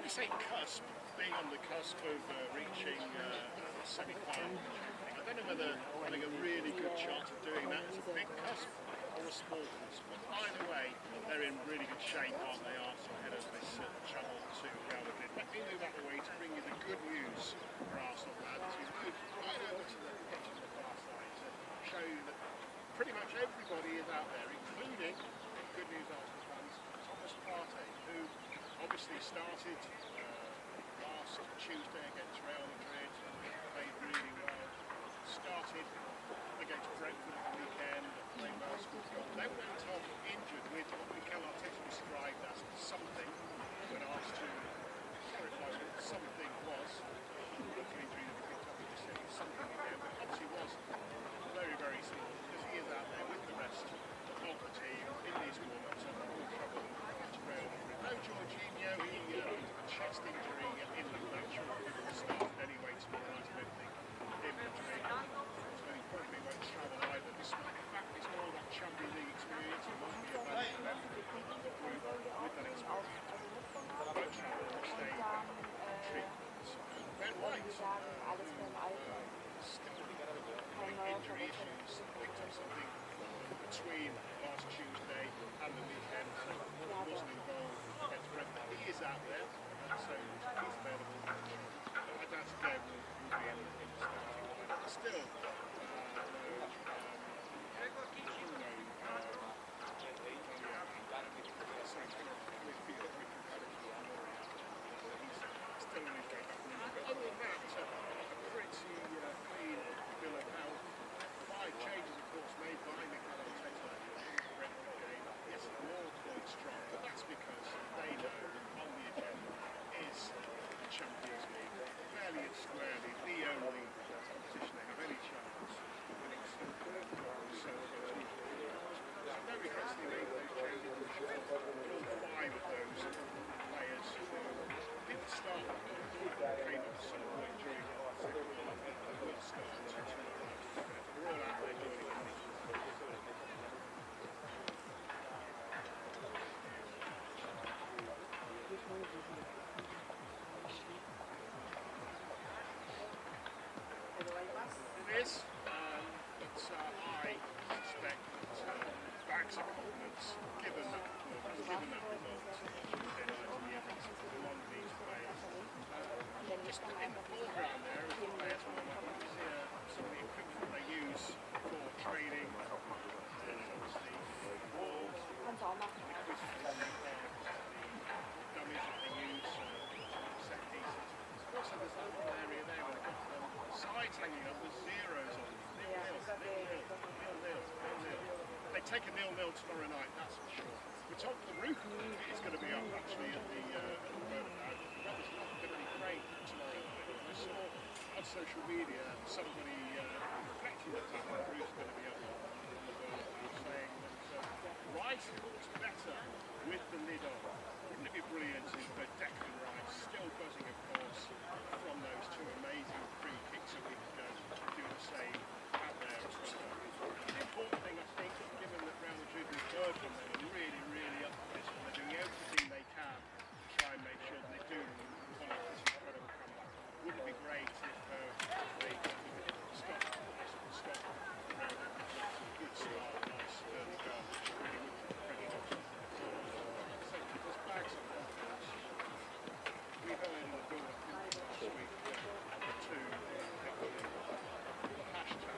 we say cusp, being on the cusp of reaching semi-final. I don't know whether having a really good chance of doing that is a big cusp or a small cusp. But either way, they're in really good shape, aren't they, Arsenal, ahead of this travel to Real Madrid. Let me move out the way to bring you the good news for Arsenal fans. We move right over to the pitch on the far side to show you that pretty much everybody is out there, including, good news Arsenal fans, Thomas Partey, who obviously started last Tuesday against Real Madrid, played really well, started against Brentford at the weekend, playing well, scored goal. Then went off injured with what Mikel Arteta described as something, when asked to clarify what something was. Look at injury that we picked up, he just said something again, but obviously was very, very small, because he is out there with the rest of the team in these warm-ups and all trouble against Real Madrid. No Jorginho, he had a chest injury in the match, started anyway tomorrow night, I don't think, in Madrid. So he probably won't travel either. Despite the fact it's more that Champions League experience, it might be a value for them in the group with that experience. Won't travel, will stay back on treatment. Ben White, still having injury issues, picked up something between last Tuesday and the weekend, so he wasn't involved against Brentford. He is out there, so he's available. I doubt again will be in the starting line. But still, Champions League, fairly and squarely the only competition they have any chance of winning so no regrets to make those changes. All 5 of those players who didn't start came up at some point during the second half and will start to we're all out there joining in. It is, but I suspect that bags of confidence, given that performance, given that result, Tuesday night in the Emirates, along with these players. Just in the foreground there, as the players warm up, you see some of the equipment they use for training. There's obviously walls, the dummies that they use, set pieces. Also, there's that little area there where they've got sides hanging up with zeros on them. Nil-nil. They take a 0-0 tomorrow night, that's for sure. We're told the roof is going to be up actually at the Bernabeu. The weather's not going to be great tomorrow night. I saw on social media somebody reflecting the fact that the roof's going to be up on the Bernabeu, saying that Rice looks better with the lid on. Wouldn't it be brilliant if Declan Rice, still buzzing of course from those 2 amazing free kicks a week ago, do the same out there as well. The important thing, I think, given that Real Madrid we've heard from them and really, really up to this, and they're doing everything they can to try and make sure that they do pull off this incredible comeback. Wouldn't it be great if they could stop Real Madrid with a good start, a nice early goal, which really would be pretty awesome. So there's bags of confidence. We heard in the build-up last week to the hashtag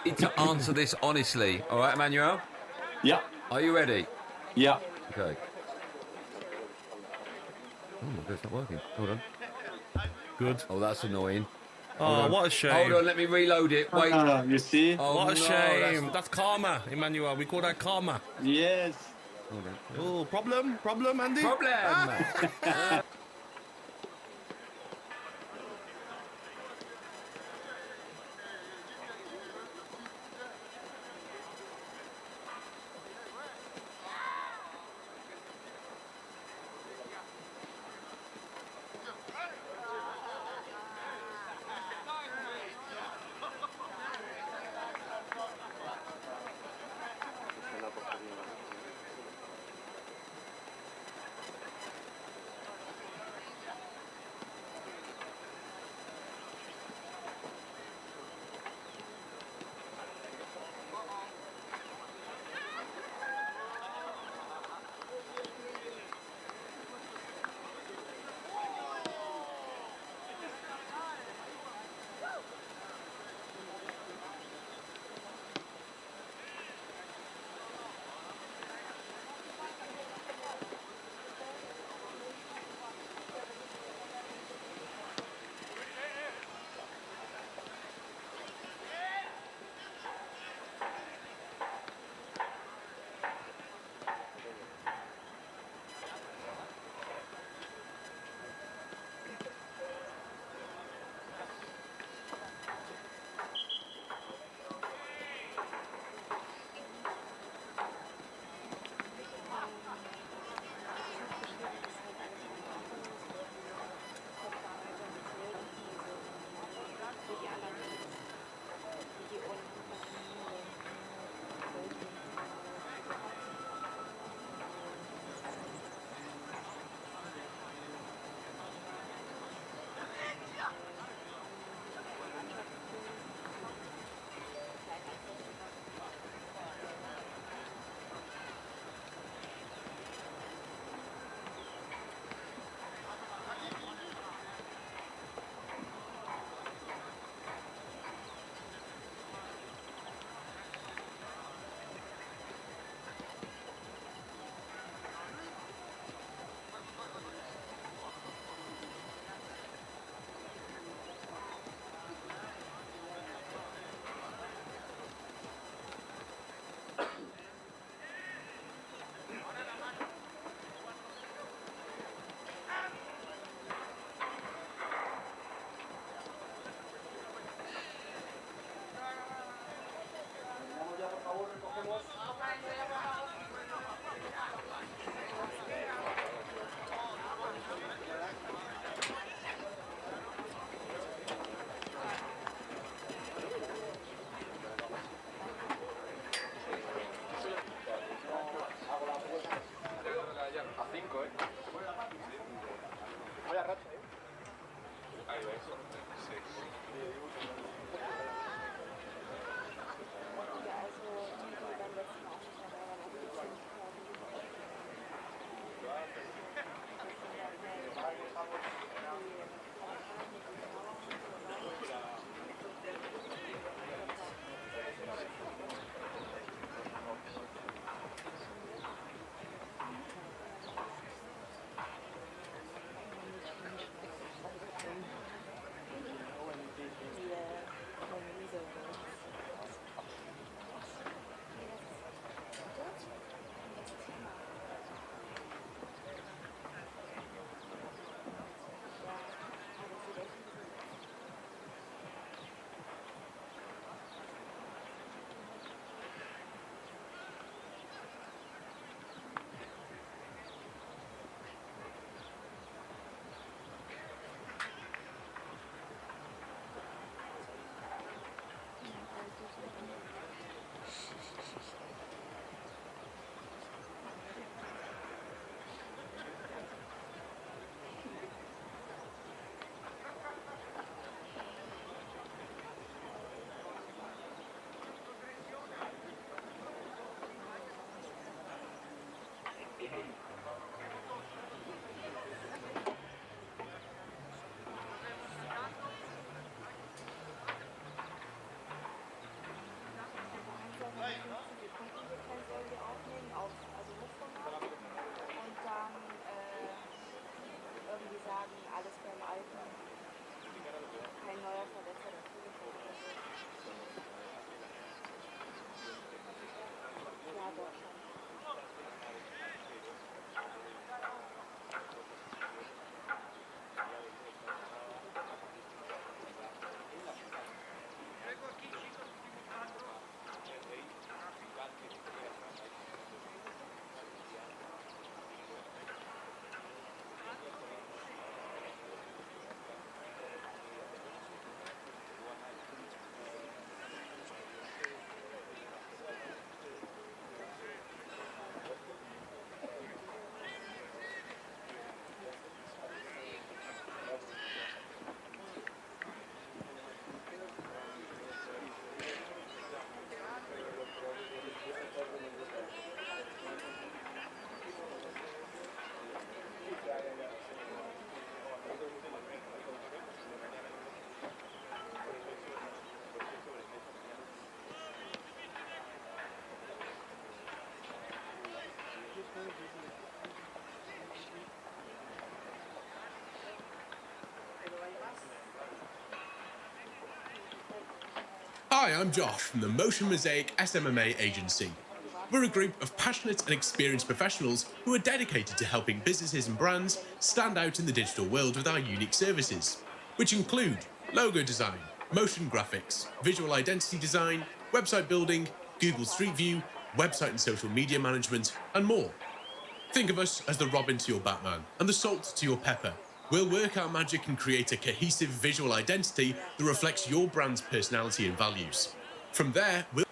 need to answer this honestly. All right, Emmanuel? Yeah. Are you ready? Yeah. Okay. Oh, my God, it's not working. Hold on. Good. Oh, that's annoying. Oh, what a shame. Hold on, let me reload it. Wait. You see? Oh, What a no, shame. That's karma, Emmanuel. We call that karma. Yes. Hold on. Oh, problem, Andy? Problem! Hi, I'm Josh from the Motion Mosaic SMMA agency. We're a group of passionate and experienced professionals who are dedicated to helping businesses and brands stand out in the digital world with our unique services, which include logo design, motion graphics, visual identity design, website building, Google Street View, website and social media management, and more. Think of us as the Robin to your Batman and the salt to your pepper. We'll work our magic and create a cohesive visual identity that reflects your brand's personality and values. From there, we'll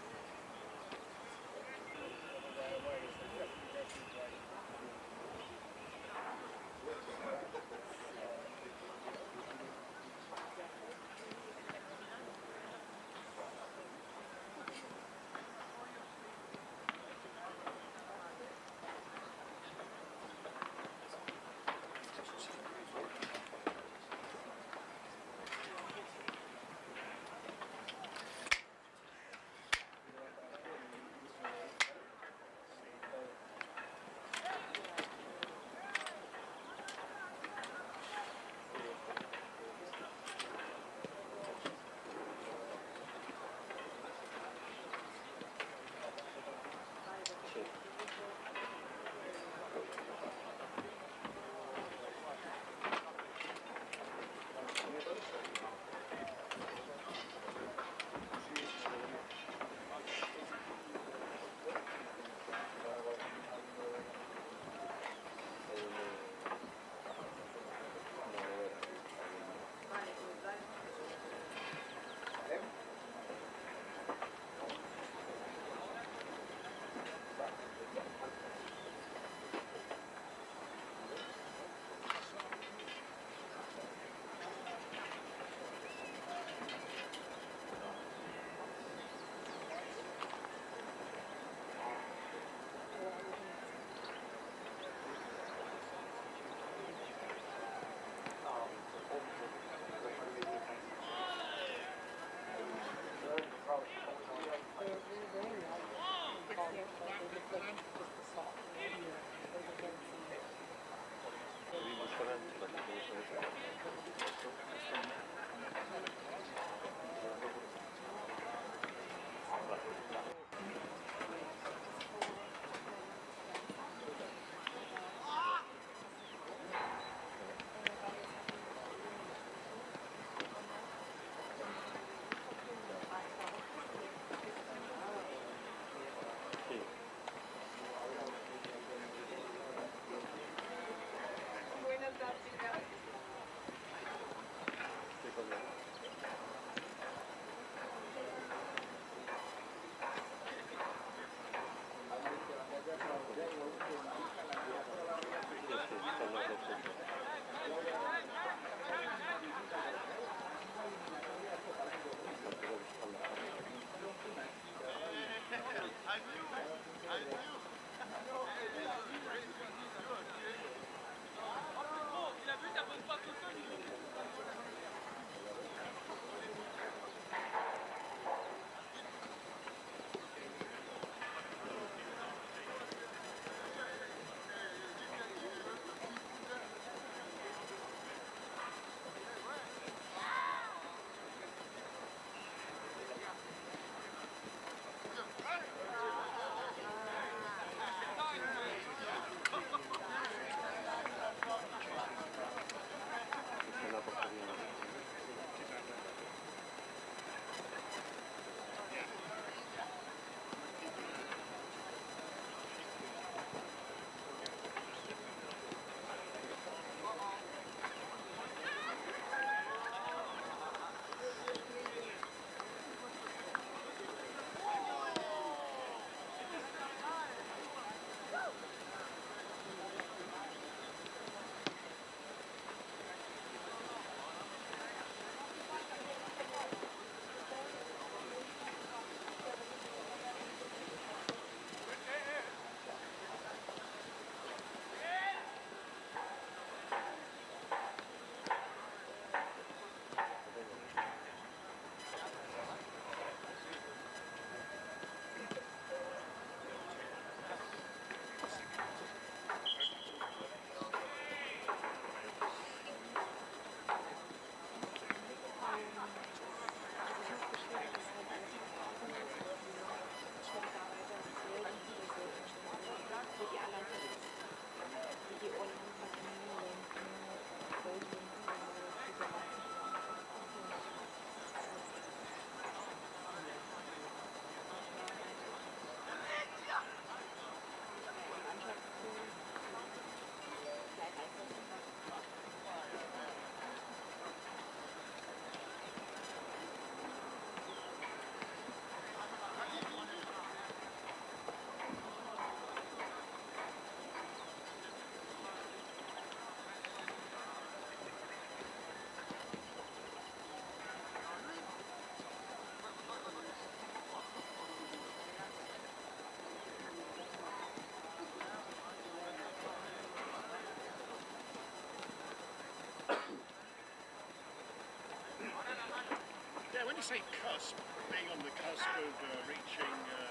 to say cusp, being on the cusp of reaching the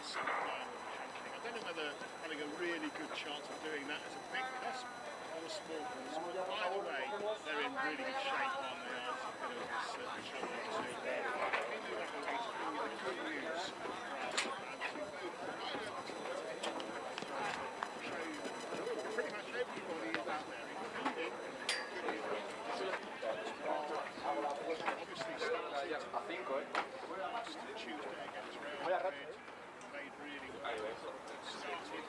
semi-final of the Champions League. I don't know whether having a really good chance of doing that is a big cusp or a small cusp. But either way, they're in really good shape, aren't they? After this Champions League. We do that way to bring you the good news for Arsenal fans. We move right over to the show you pretty much everybody is out there, including obviously started last Tuesday against Real Madrid, played really well, started.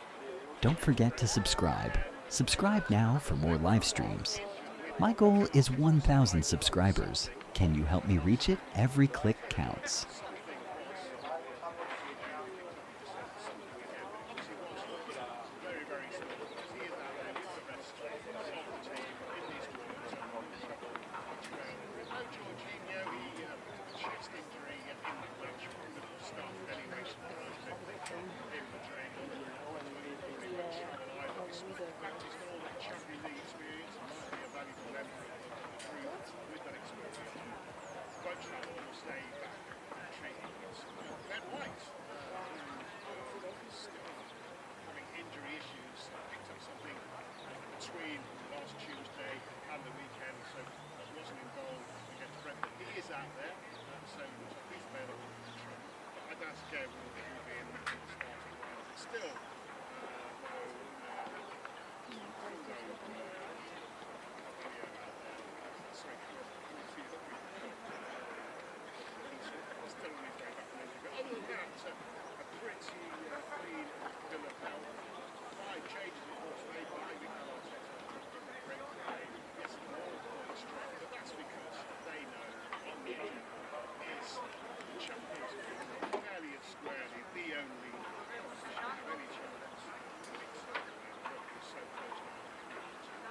Don't forget to subscribe. Subscribe now for more live streams. My goal is 1,000 subscribers. Can you help me reach it? Every click counts. Between last Tuesday and the weekend, so wasn't involved against Brentford. He is out there, so he's available for control. But I don't scare will be in the starting line. Still, still on his way back from injury. But other than that, a pretty clean Villa belt. 5 changes of course made by Mikel Arteta. Great game. Yes, more points straight, but that's because they know on the agenda is the Champions League. Fairly and squarely the only competition of any chance. So close now.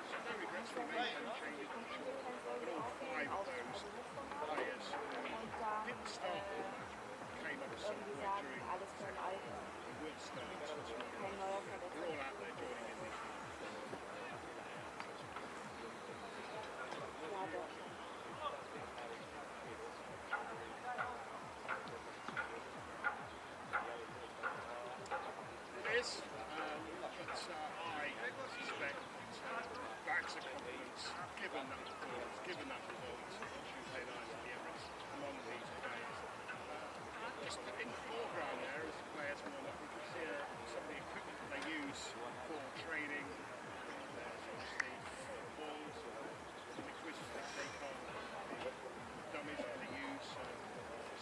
So no regrets for me and changes for sure. But all 5 of those players didn't start the match, came up at some point during the second half. Will start tomorrow. We're all out there joining in this. It is, but I suspect backs of confidence, given that performance on Tuesday night at the Emirates, among these players. Just in the foreground there as the players warm up, you can see some of the equipment they use for training. There's obviously balls, liquids that they can't, dummies that they use,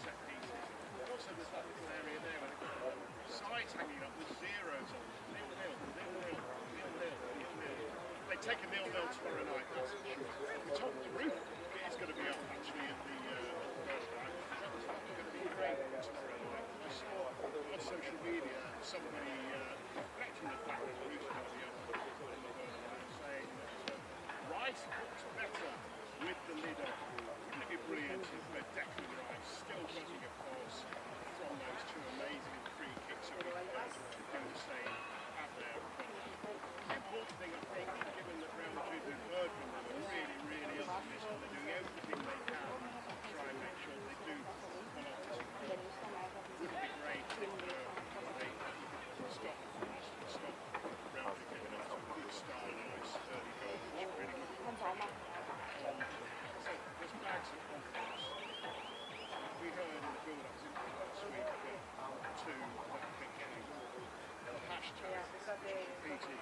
set pieces. But also there's that little area there where they've got sides hanging up with zeros on. 0-0, 0-0, 0-0, 0-0. They take a 0-0 tomorrow night, that's for sure. The top of the roof is going to be up actually at the first night. It's going to be great tomorrow night. I saw on social media somebody reflecting the fact that the roof's going to be up on the world and saying that Rice looks better with the lid off. Wouldn't it be brilliant if Declan Rice still getting a pass from those 2 amazing free kicks that we do the same out there. The important thing I think, given that Real Madrid, we've heard from them, are really, really optimistic. They're doing everything they can to try and make sure they do follow up this approach. Wouldn't it be great if they stop Real Madrid getting off to a good start and a nice early goal, which really would be so there's bags of confidence. We heard in the build-up to last week to that big game, the hashtag which repeated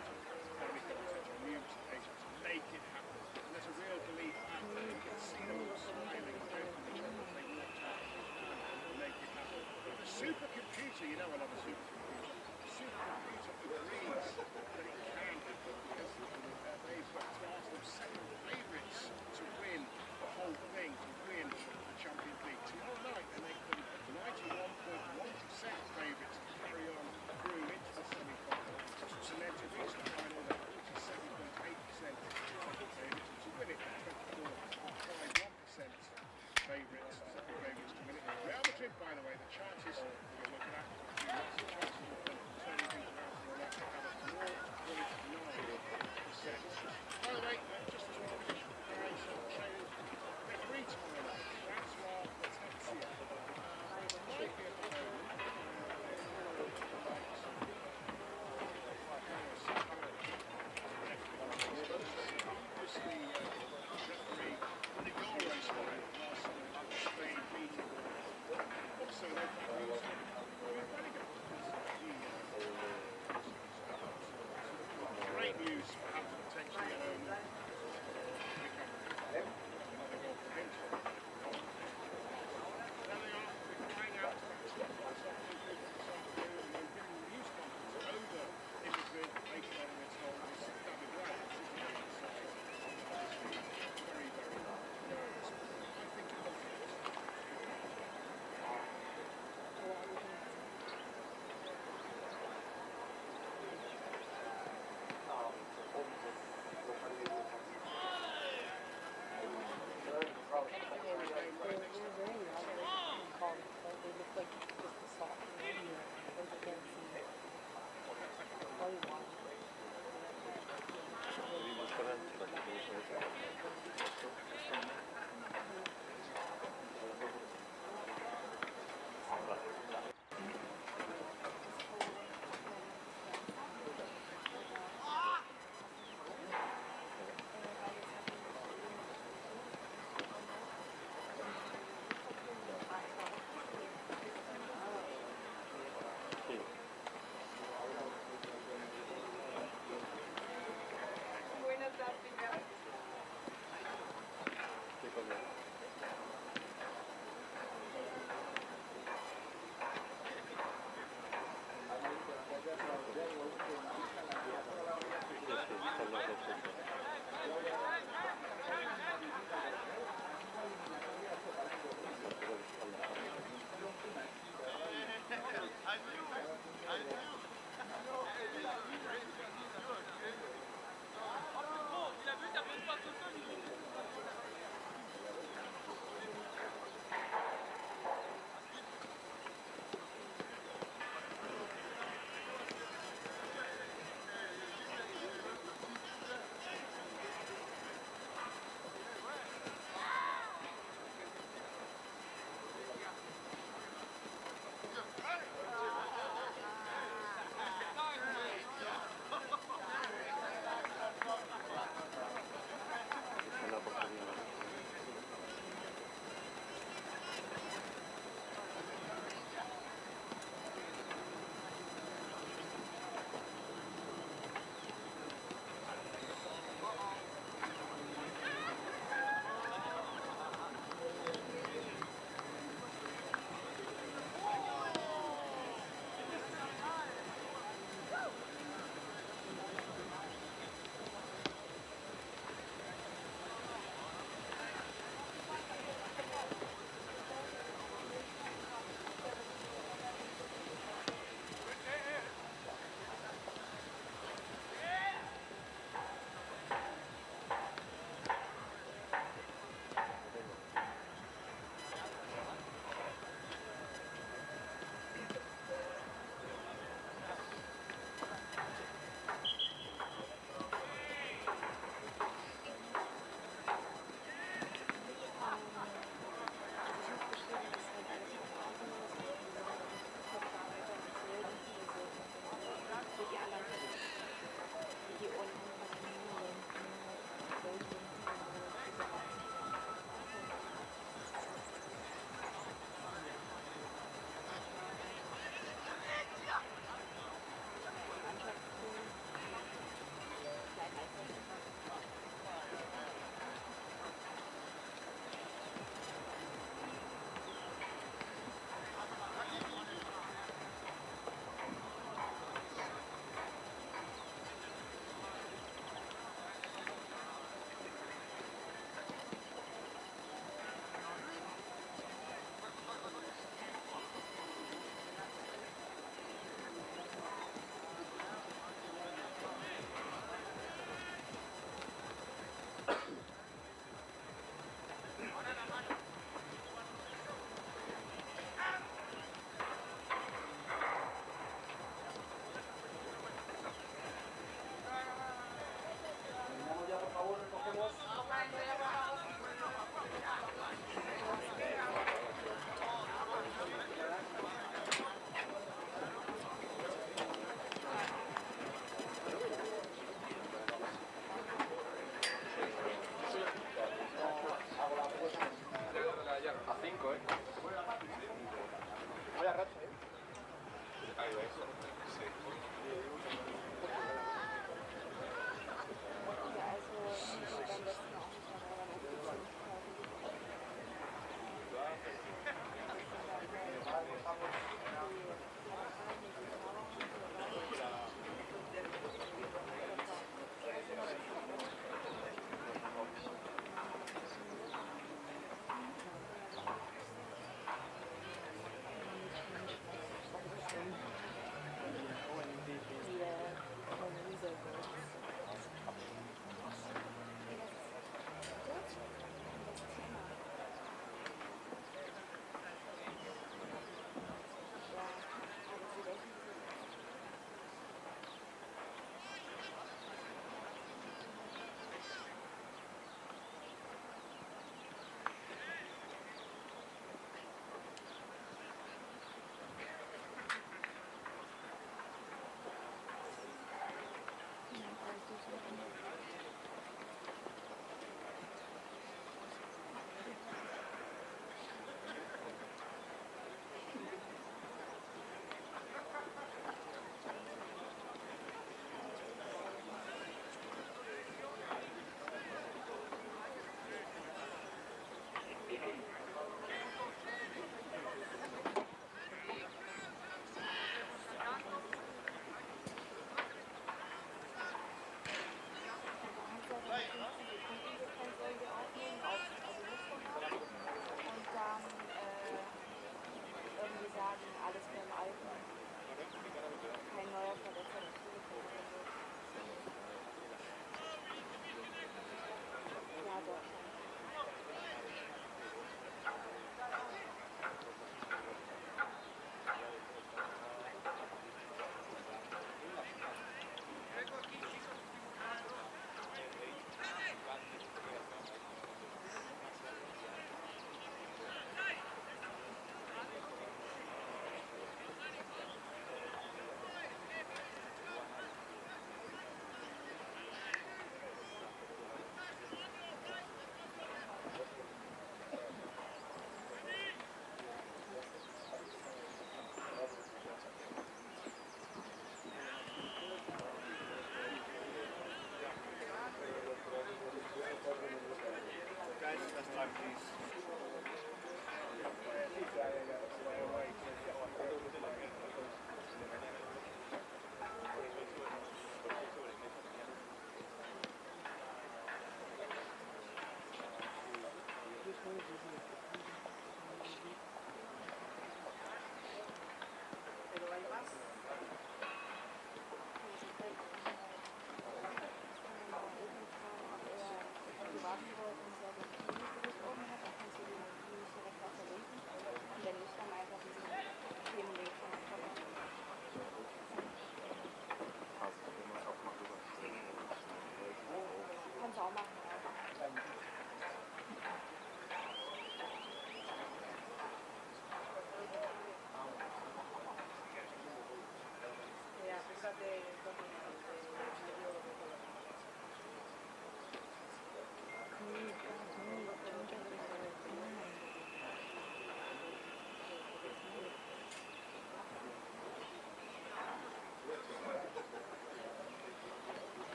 Mikel Arteta on numerous occasions, make it happen. And there's a real belief out there. You can see them all smiling and joking with each other as they walk out. Make it happen. The supercomputer, you know I love a supercomputer. The supercomputer agrees that it can happen because they've classed them second favourites to win the whole thing, to win the Champions League. Tomorrow night they make them 91.1% favourites to carry on through into the semi-final. And then to reach the final, they're 47.8% favourites to win it, 24.51% favourites, second favourites to win it. Real Madrid, by the way, the chances, we'll look at that, the chances of them turning things around for a lot to have a 0.9%. By the way, just as we finish with the guys, I'll show you the 3 tomorrow night. That's why let's have a see it. also they've got news with Redigan. Great news, perhaps potentially another goal for him. There they are, crying out to over in Madrid later on in this whole David Raya. Very, very nervous. I think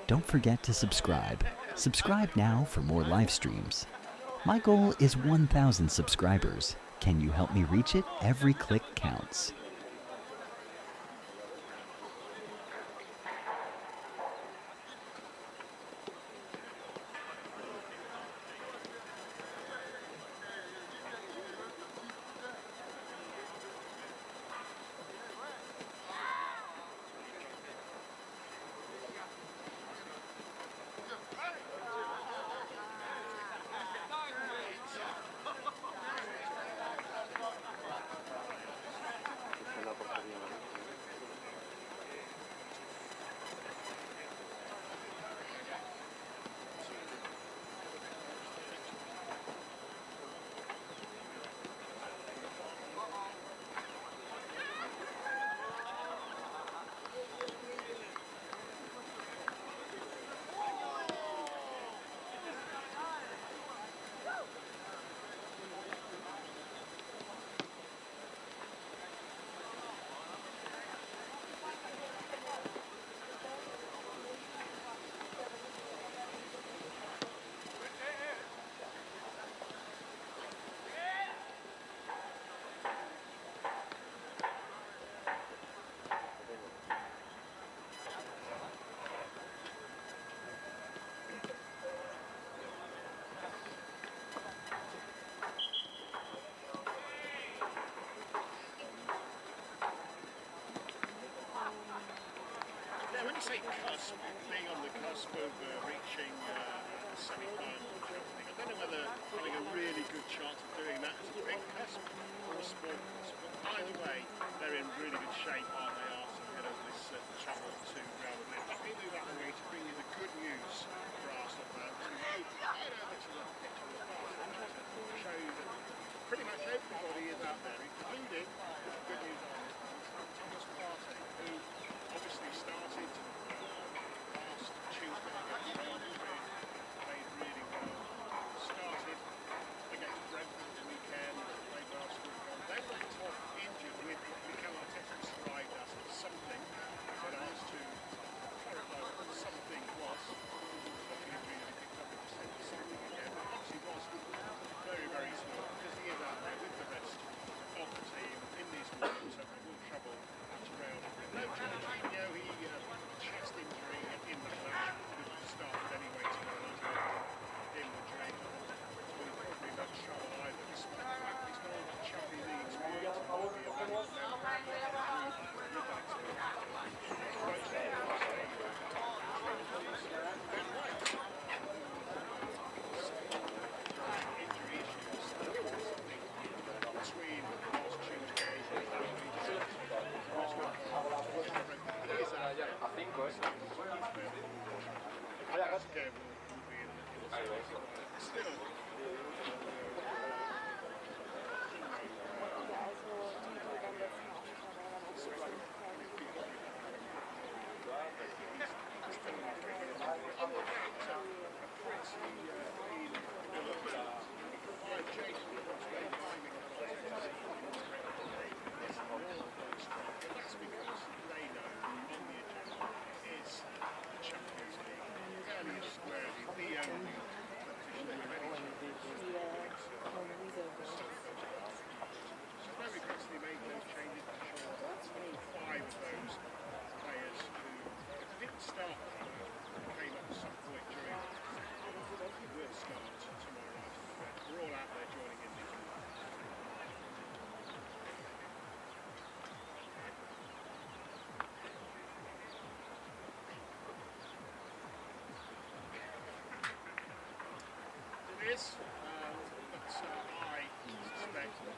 Don't forget to subscribe. Subscribe now for more live streams. My goal is 1,000 subscribers. Can you help me reach it? Every click counts. When you say cusp, being on the cusp of reaching the semi-final or something, I don't know whether having a really good chance of doing that is a big cusp or a small cusp. But either way, they're in really good shape, aren't they, Arsenal, ahead of this travel to Real Madrid. Let me move out of the way to bring you the good news for Arsenal fans. To move right over to the pitch on the far side to show you that pretty much everybody is out there, including good news on Thomas Partey, who obviously started last Tuesday against Real Madrid, played really well, started against Brentford at the weekend, played last week on, then went off injured with Mikel Arteta described as something, when asked to clarify what something was, looking at really picked up and just said something again, but obviously was very, very small, because he is out there with the rest of the team in these moments, so they will trouble at Real Madrid. No, Jorginho, he chest injury in the match, which started anyway tomorrow night in Madrid. Will probably not trouble either, despite the fact he's got all the Champions League experience and will be a valuable member of the team. Is, but I suspect that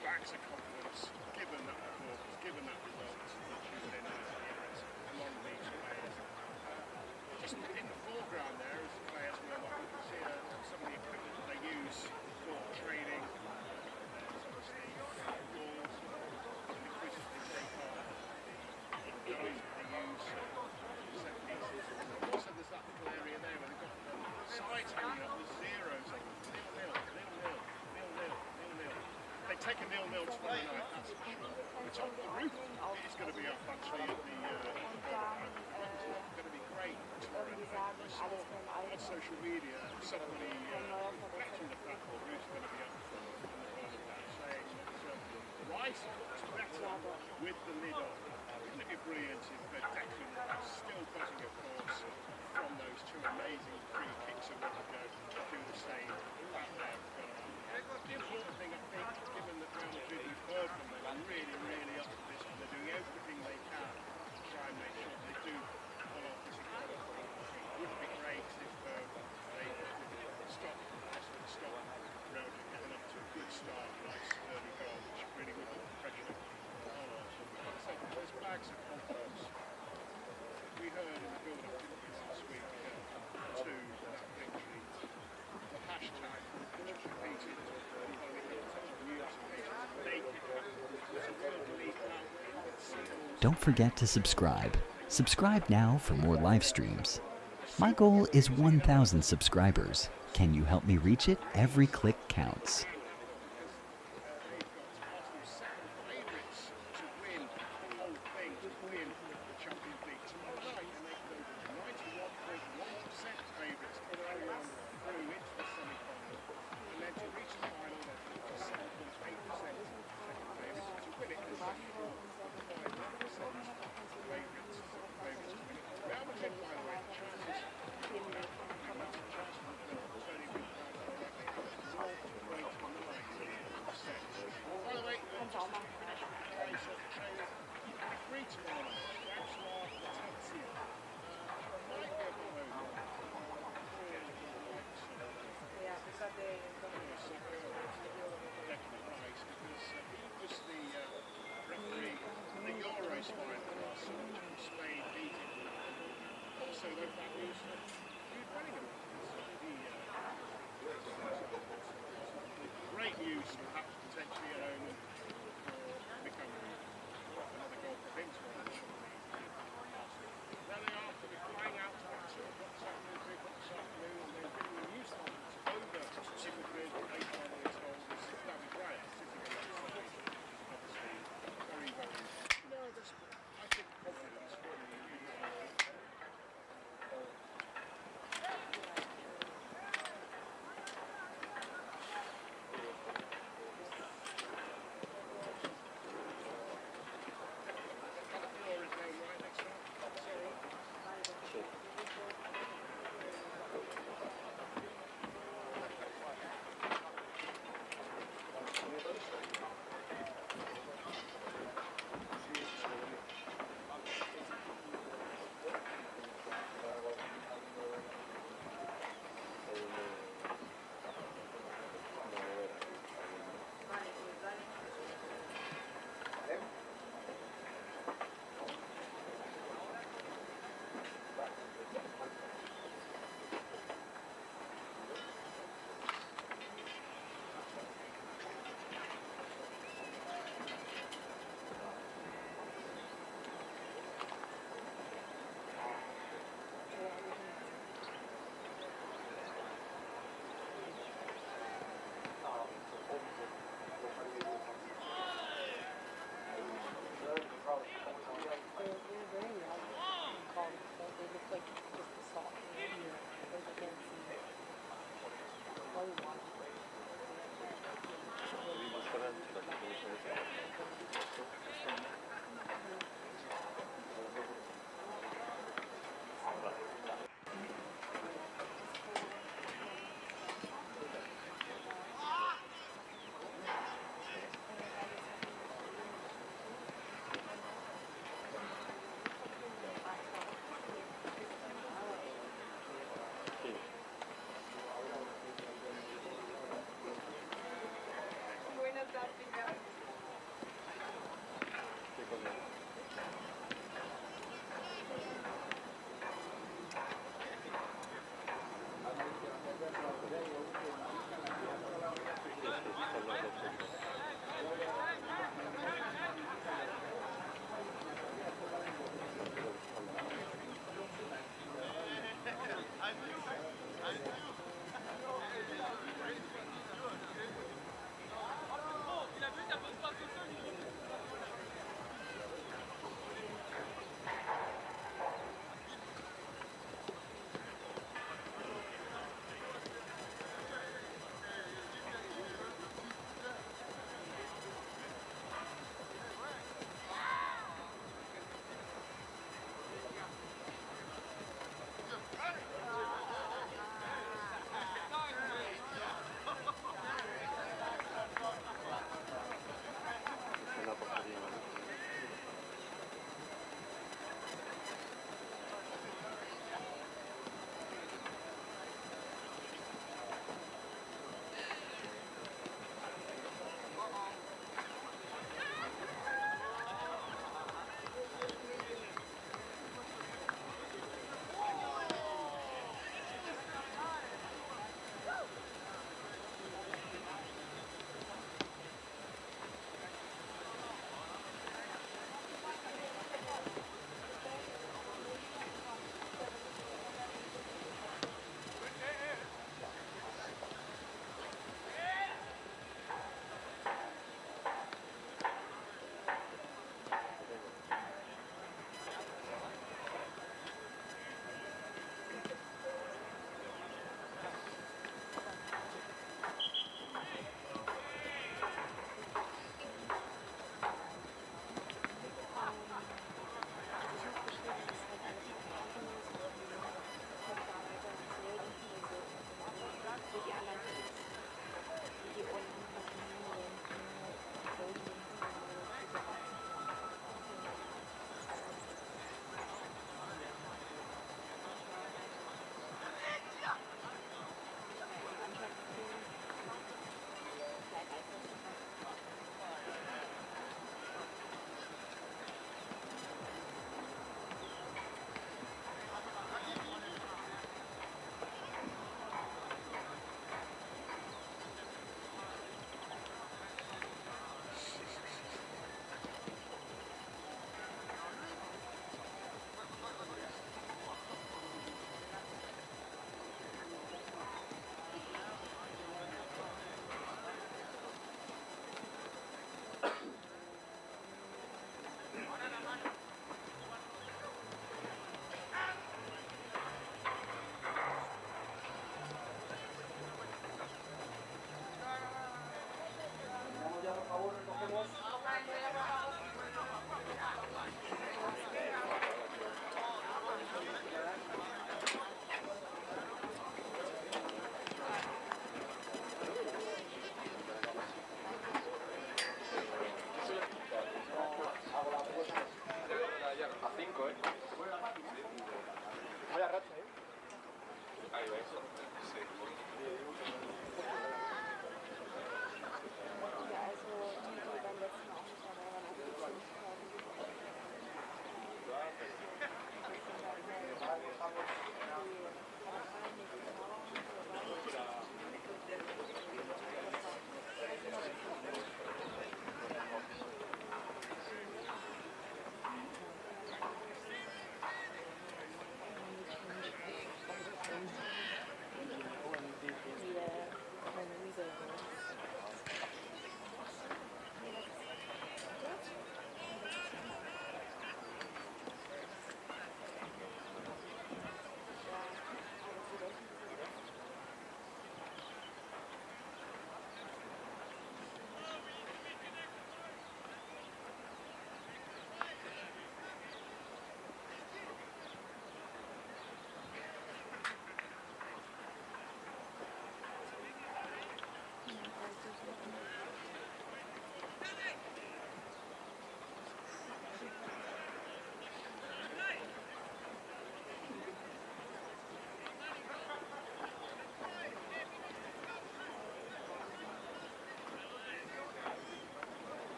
backs of confidence, given that performance, given that result that Tuesday night against a lot of these players. Just in the foreground there, as the players were like, you can see some of the equipment that they use for training. There's obviously balls, the quizzes they take on, the guys that they use, set pieces. Also there's that little area there where they've got sides hanging up with zeros on them. 0-0, 0-0, 0-0, 0-0. They take a 0-0 tomorrow night, that's for sure. The top of the roof is going to be up actually at the it's going to be great. great tournament. I saw on social media somebody reflecting the fact that who's going to be up for the tournament, saying that Rice looks better with the lid on. Wouldn't it be brilliant if Declan was still buzzing, of course, from those two amazing free kicks a week ago, do the same out there. The important thing, I think, given that Real Madrid, we've heard from them, are really, really up to this, and they're doing everything they can to try and make sure they do pull off this incredible run. It would be great if they stop Real Madrid getting up to a good start, a nice early goal, which really would put the pressure on us. Like I said, there's bags of confidence. We heard in the build-up last week to that victory, the hashtag, which was repeated on such a new occasion, make it happen. There's a World League now. Don't forget to subscribe. Subscribe now for more live streams. My goal is 1,000 subscribers. Can you help me reach it? Every click counts. Great news, perhaps potentially at home for becoming another goal for Vince. There they are, to be flying out to Arsenal. What's happening this afternoon, and they're giving the news conference over to Madrid, 8 minutes old. This is David Raya sitting alongside, obviously, very, very nervous, but I think confidence for the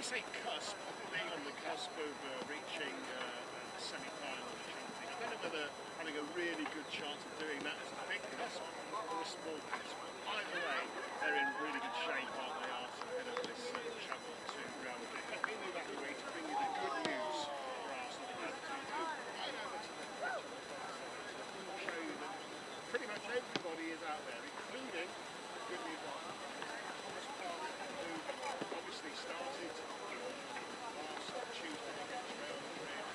say cusp, I think they're on the cusp of reaching the semi-final of the Champions League. I don't know whether having a really good chance of doing that is a big cusp or a small cusp. Either way, they're in really good shape, aren't they, Arsenal, ahead of this travel to Real Madrid. Let me move out of the way to bring you the good news for Arsenal and to right over to the French to show you that pretty much everybody is out there, including good news Thomas Partey, who obviously started last Tuesday against Real Madrid.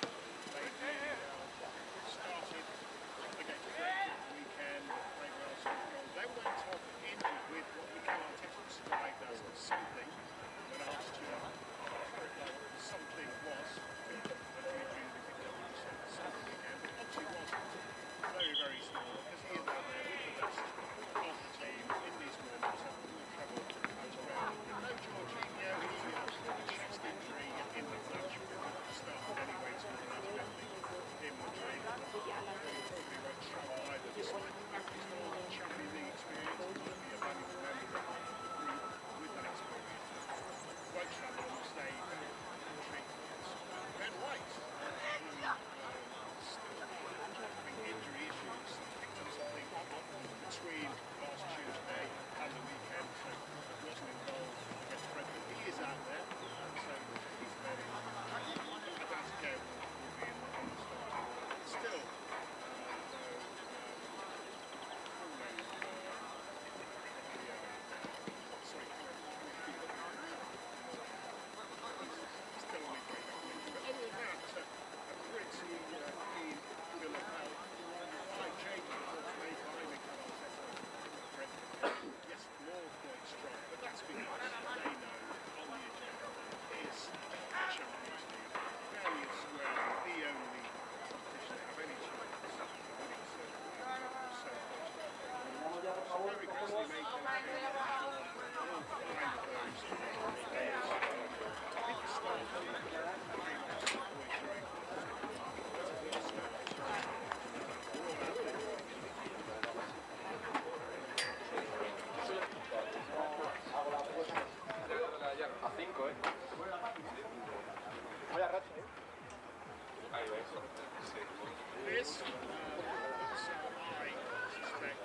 They started against Brentford the weekend, played well, scored goals. They went off injured with what Mikel Arteta described as something when asked to clarify what something was. Something again, but obviously wasn't very, very small because he is out there with the best of the team in these warm-ups and will travel out around. No Jorginho, he has a chest injury in the match started anyway to the Madrid in Madrid. Probably won't travel either. Despite the fact he's got all the Champions League experience, it might be a valuable member of the group with that experience. Won't travel and will stay in the country. Ben White, still having injury issues, picked up something between last Tuesday and the weekend, so wasn't involved against Brentford. He is out there, so he's ready. That's again will be in the starting. Still, still only playing that week. But other than that, a pretty clean bill of health. Five changes made by Mikel Arteta. Yes, more quite strong, but that's because they know on the agenda is the Champions League. Fairly and square, the only competition they have any chance of winning so very aggressively made them all five of those players. I think the start of the game was always showing a 5, ¿eh? Vaya racha, ¿eh? Ahí ves. This, I suspect,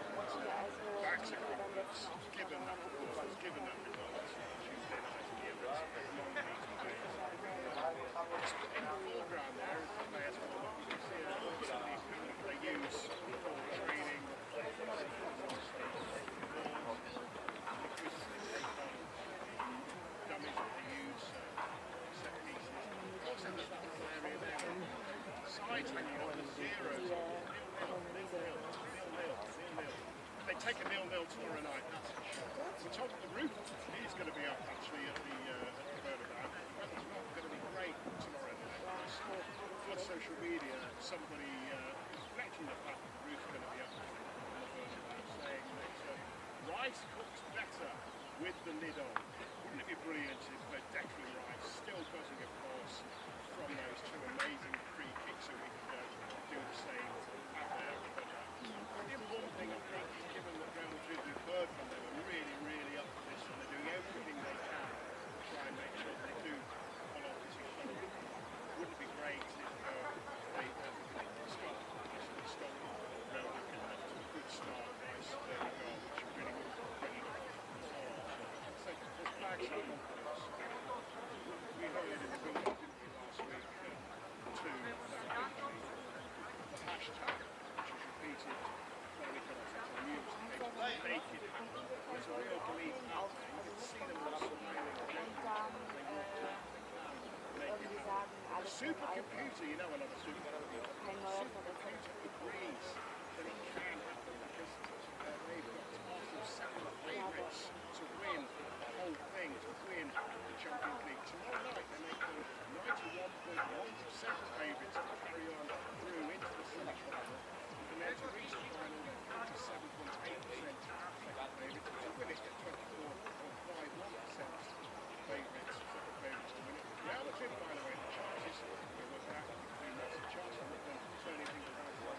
backs a confidence, given that performance, given that performance Tuesday night at the Emirates, long-beaten games. In the foreground there, the players warm up. You can see some of the equipment they use for training, dummies that they use, set pieces. Also, there's that little area there. Sides hanging on the zeros, nil-nil. They take a 0-0 tomorrow night, that's for sure. The top of the roof is going to be up actually at the Bernabeu. The weather's not going to be great tomorrow night. I saw on social media somebody reflecting the fact that the roof's going to be up on the Bernabeu, saying that Rice cooks better with the lid on. Wouldn't it be brilliant if Declan Rice, still buzzing of course from those two amazing free kicks, so we could do the same out there. But the important thing I think is, given that Real Madrid, we've heard from them, are really up for this and they're doing everything they can to try and make sure they do follow this issue. Wouldn't it be great if they stop Real Madrid to a good start, nice early goal, which really would bring it on. So there's flags up on this. We heard in the build-up, didn't we, last week, to the hashtag, which was repeated by Mikel Arteta on numerous occasions, make it happen. There's a real belief out there. You can see them all smiling and jumping. They walk out, they plan, make it happen. The supercomputer, you know a lot of supercomputer. The supercomputer agrees that it can happen because they've got Arsenal's second favourites to win the whole thing, to win the Champions League. Tomorrow night they make them 91.1% favourites to carry on through into the semi-final. And then to reach the final, 97.8% favourites. To win it, 24.51% favourites to win it. Real Madrid, by the way, the chances, we look at between massive chances of them turning things around.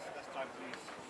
This time, please.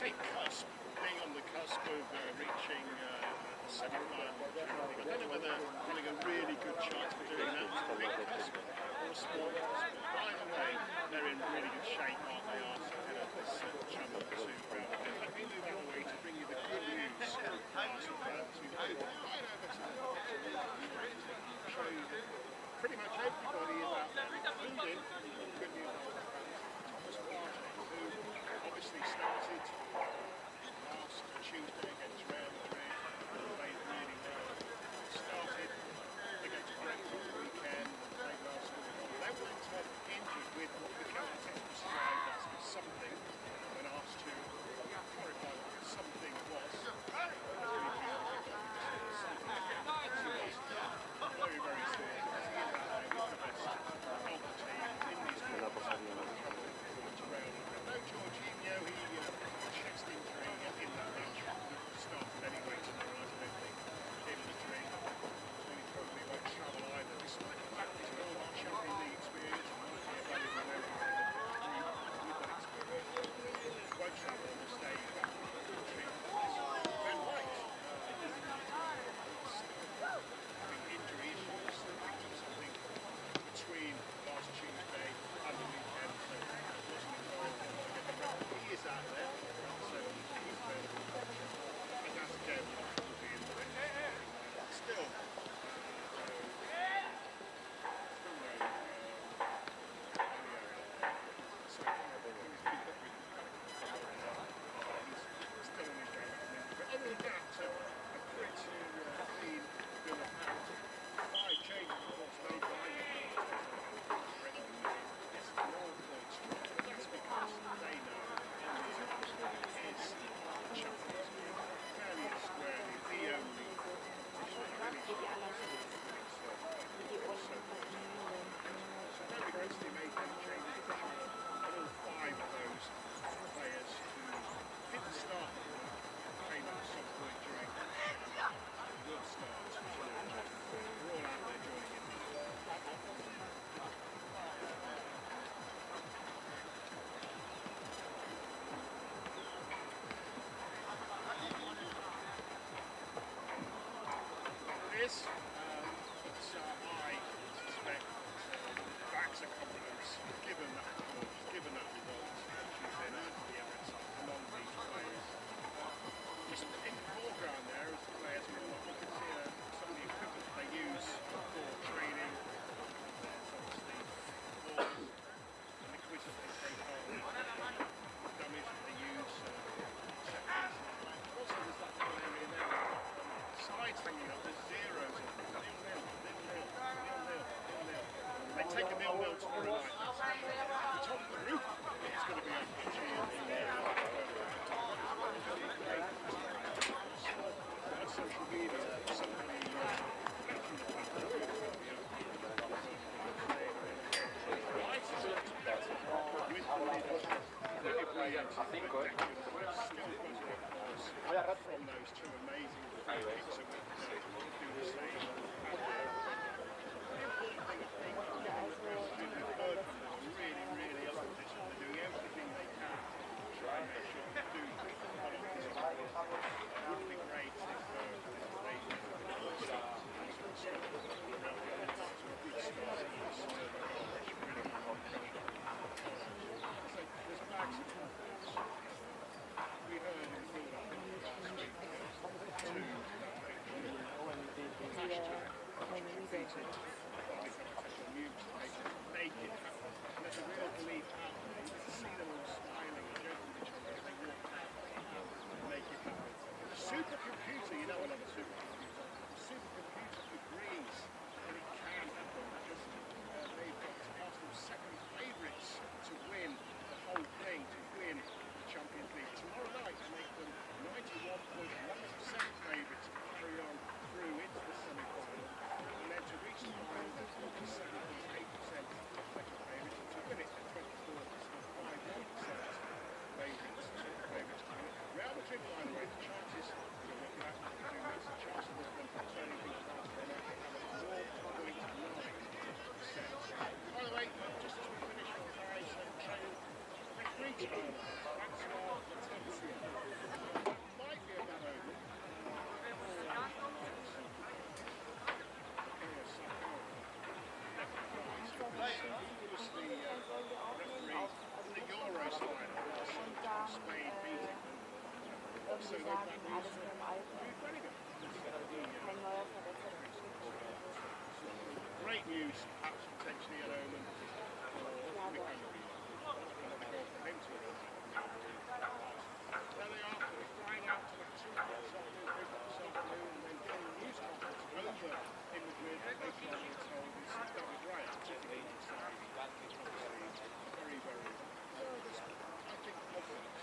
say cusp, being on the cusp of reaching the semi-final. I don't know whether having a really good chance of doing that is a big cusp or a small cusp. By the way, they're in really good shape, aren't they, Arsenal, ahead of this jump to Real Madrid. Let me move out of the way to bring you the good news. Arsenal fans who go right over to show you that pretty much everybody is out there, including good news Thomas Partey, who obviously started last Tuesday against Real Madrid, played really well. Started against Brentford the weekend, played last week. They went injured with what the captain described as something when asked to clarify what something was. Very, very serious. He is out there with the best of the team in these tournaments. No Jorginho, he chest injury in that match started anyway tonight. I don't think him and Madrid, so he probably won't travel either. Despite the fact he's got a Champions League experience, it might be a valuable member of the group with that experience. Won't travel on the stage. Ben White, injury issues, something between last Tuesday and the weekend, so wasn't involved. He is out there, so he's available. And that's again will be in the race. Still is, but I suspect backs of confidence, given that performance, given that result, Tuesday night at the Emirates, among these players. Just in the foreground there, as the players were on, you can see some of the equipment they use for training. There's obviously balls and the quizzes they take on, the dummies that they use, seconds. Also, there's that little area there. Sides hanging up, there's zeros, nil-nil. They take a nil-nil tomorrow night. The top of the roof is going to be open in there. On social media, somebody from those two amazing picks that we do the same. The important thing I think we've heard from them really, really opposition. They're doing everything they can to try and make sure they do a lot of this. It would be great if they start there's bags of confidence. We heard in the build-up last week to make it happen. And there's a real belief out there. You can see them all smiling and joking with each other as they walk out and make it happen. The supercomputer, you know I love a supercomputer. The supercomputer agrees that it can happen because they've got Arsenal's second favourites to win the whole thing, to win the Champions League. Tomorrow night to make them 91.1% favourites to carry on through into the semi-final. And then to reach the final, 47.8% second favourites, and to win it at 24.51% favourites to win it. Real Madrid, by the way, the chances you're looking at, the chances of them turning things around for them are 0.9%. By the way, just as we finish on guys, training, free time, that's our attention. so they've got news for Jude Bellingham. Great news, perhaps potentially an omen for Mikel for him to there they are, flying out to the 2 this afternoon, and then getting the news conference over in Madrid. Later on, we're told is David Raya, particularly on side. Very, very nervous, I think confident.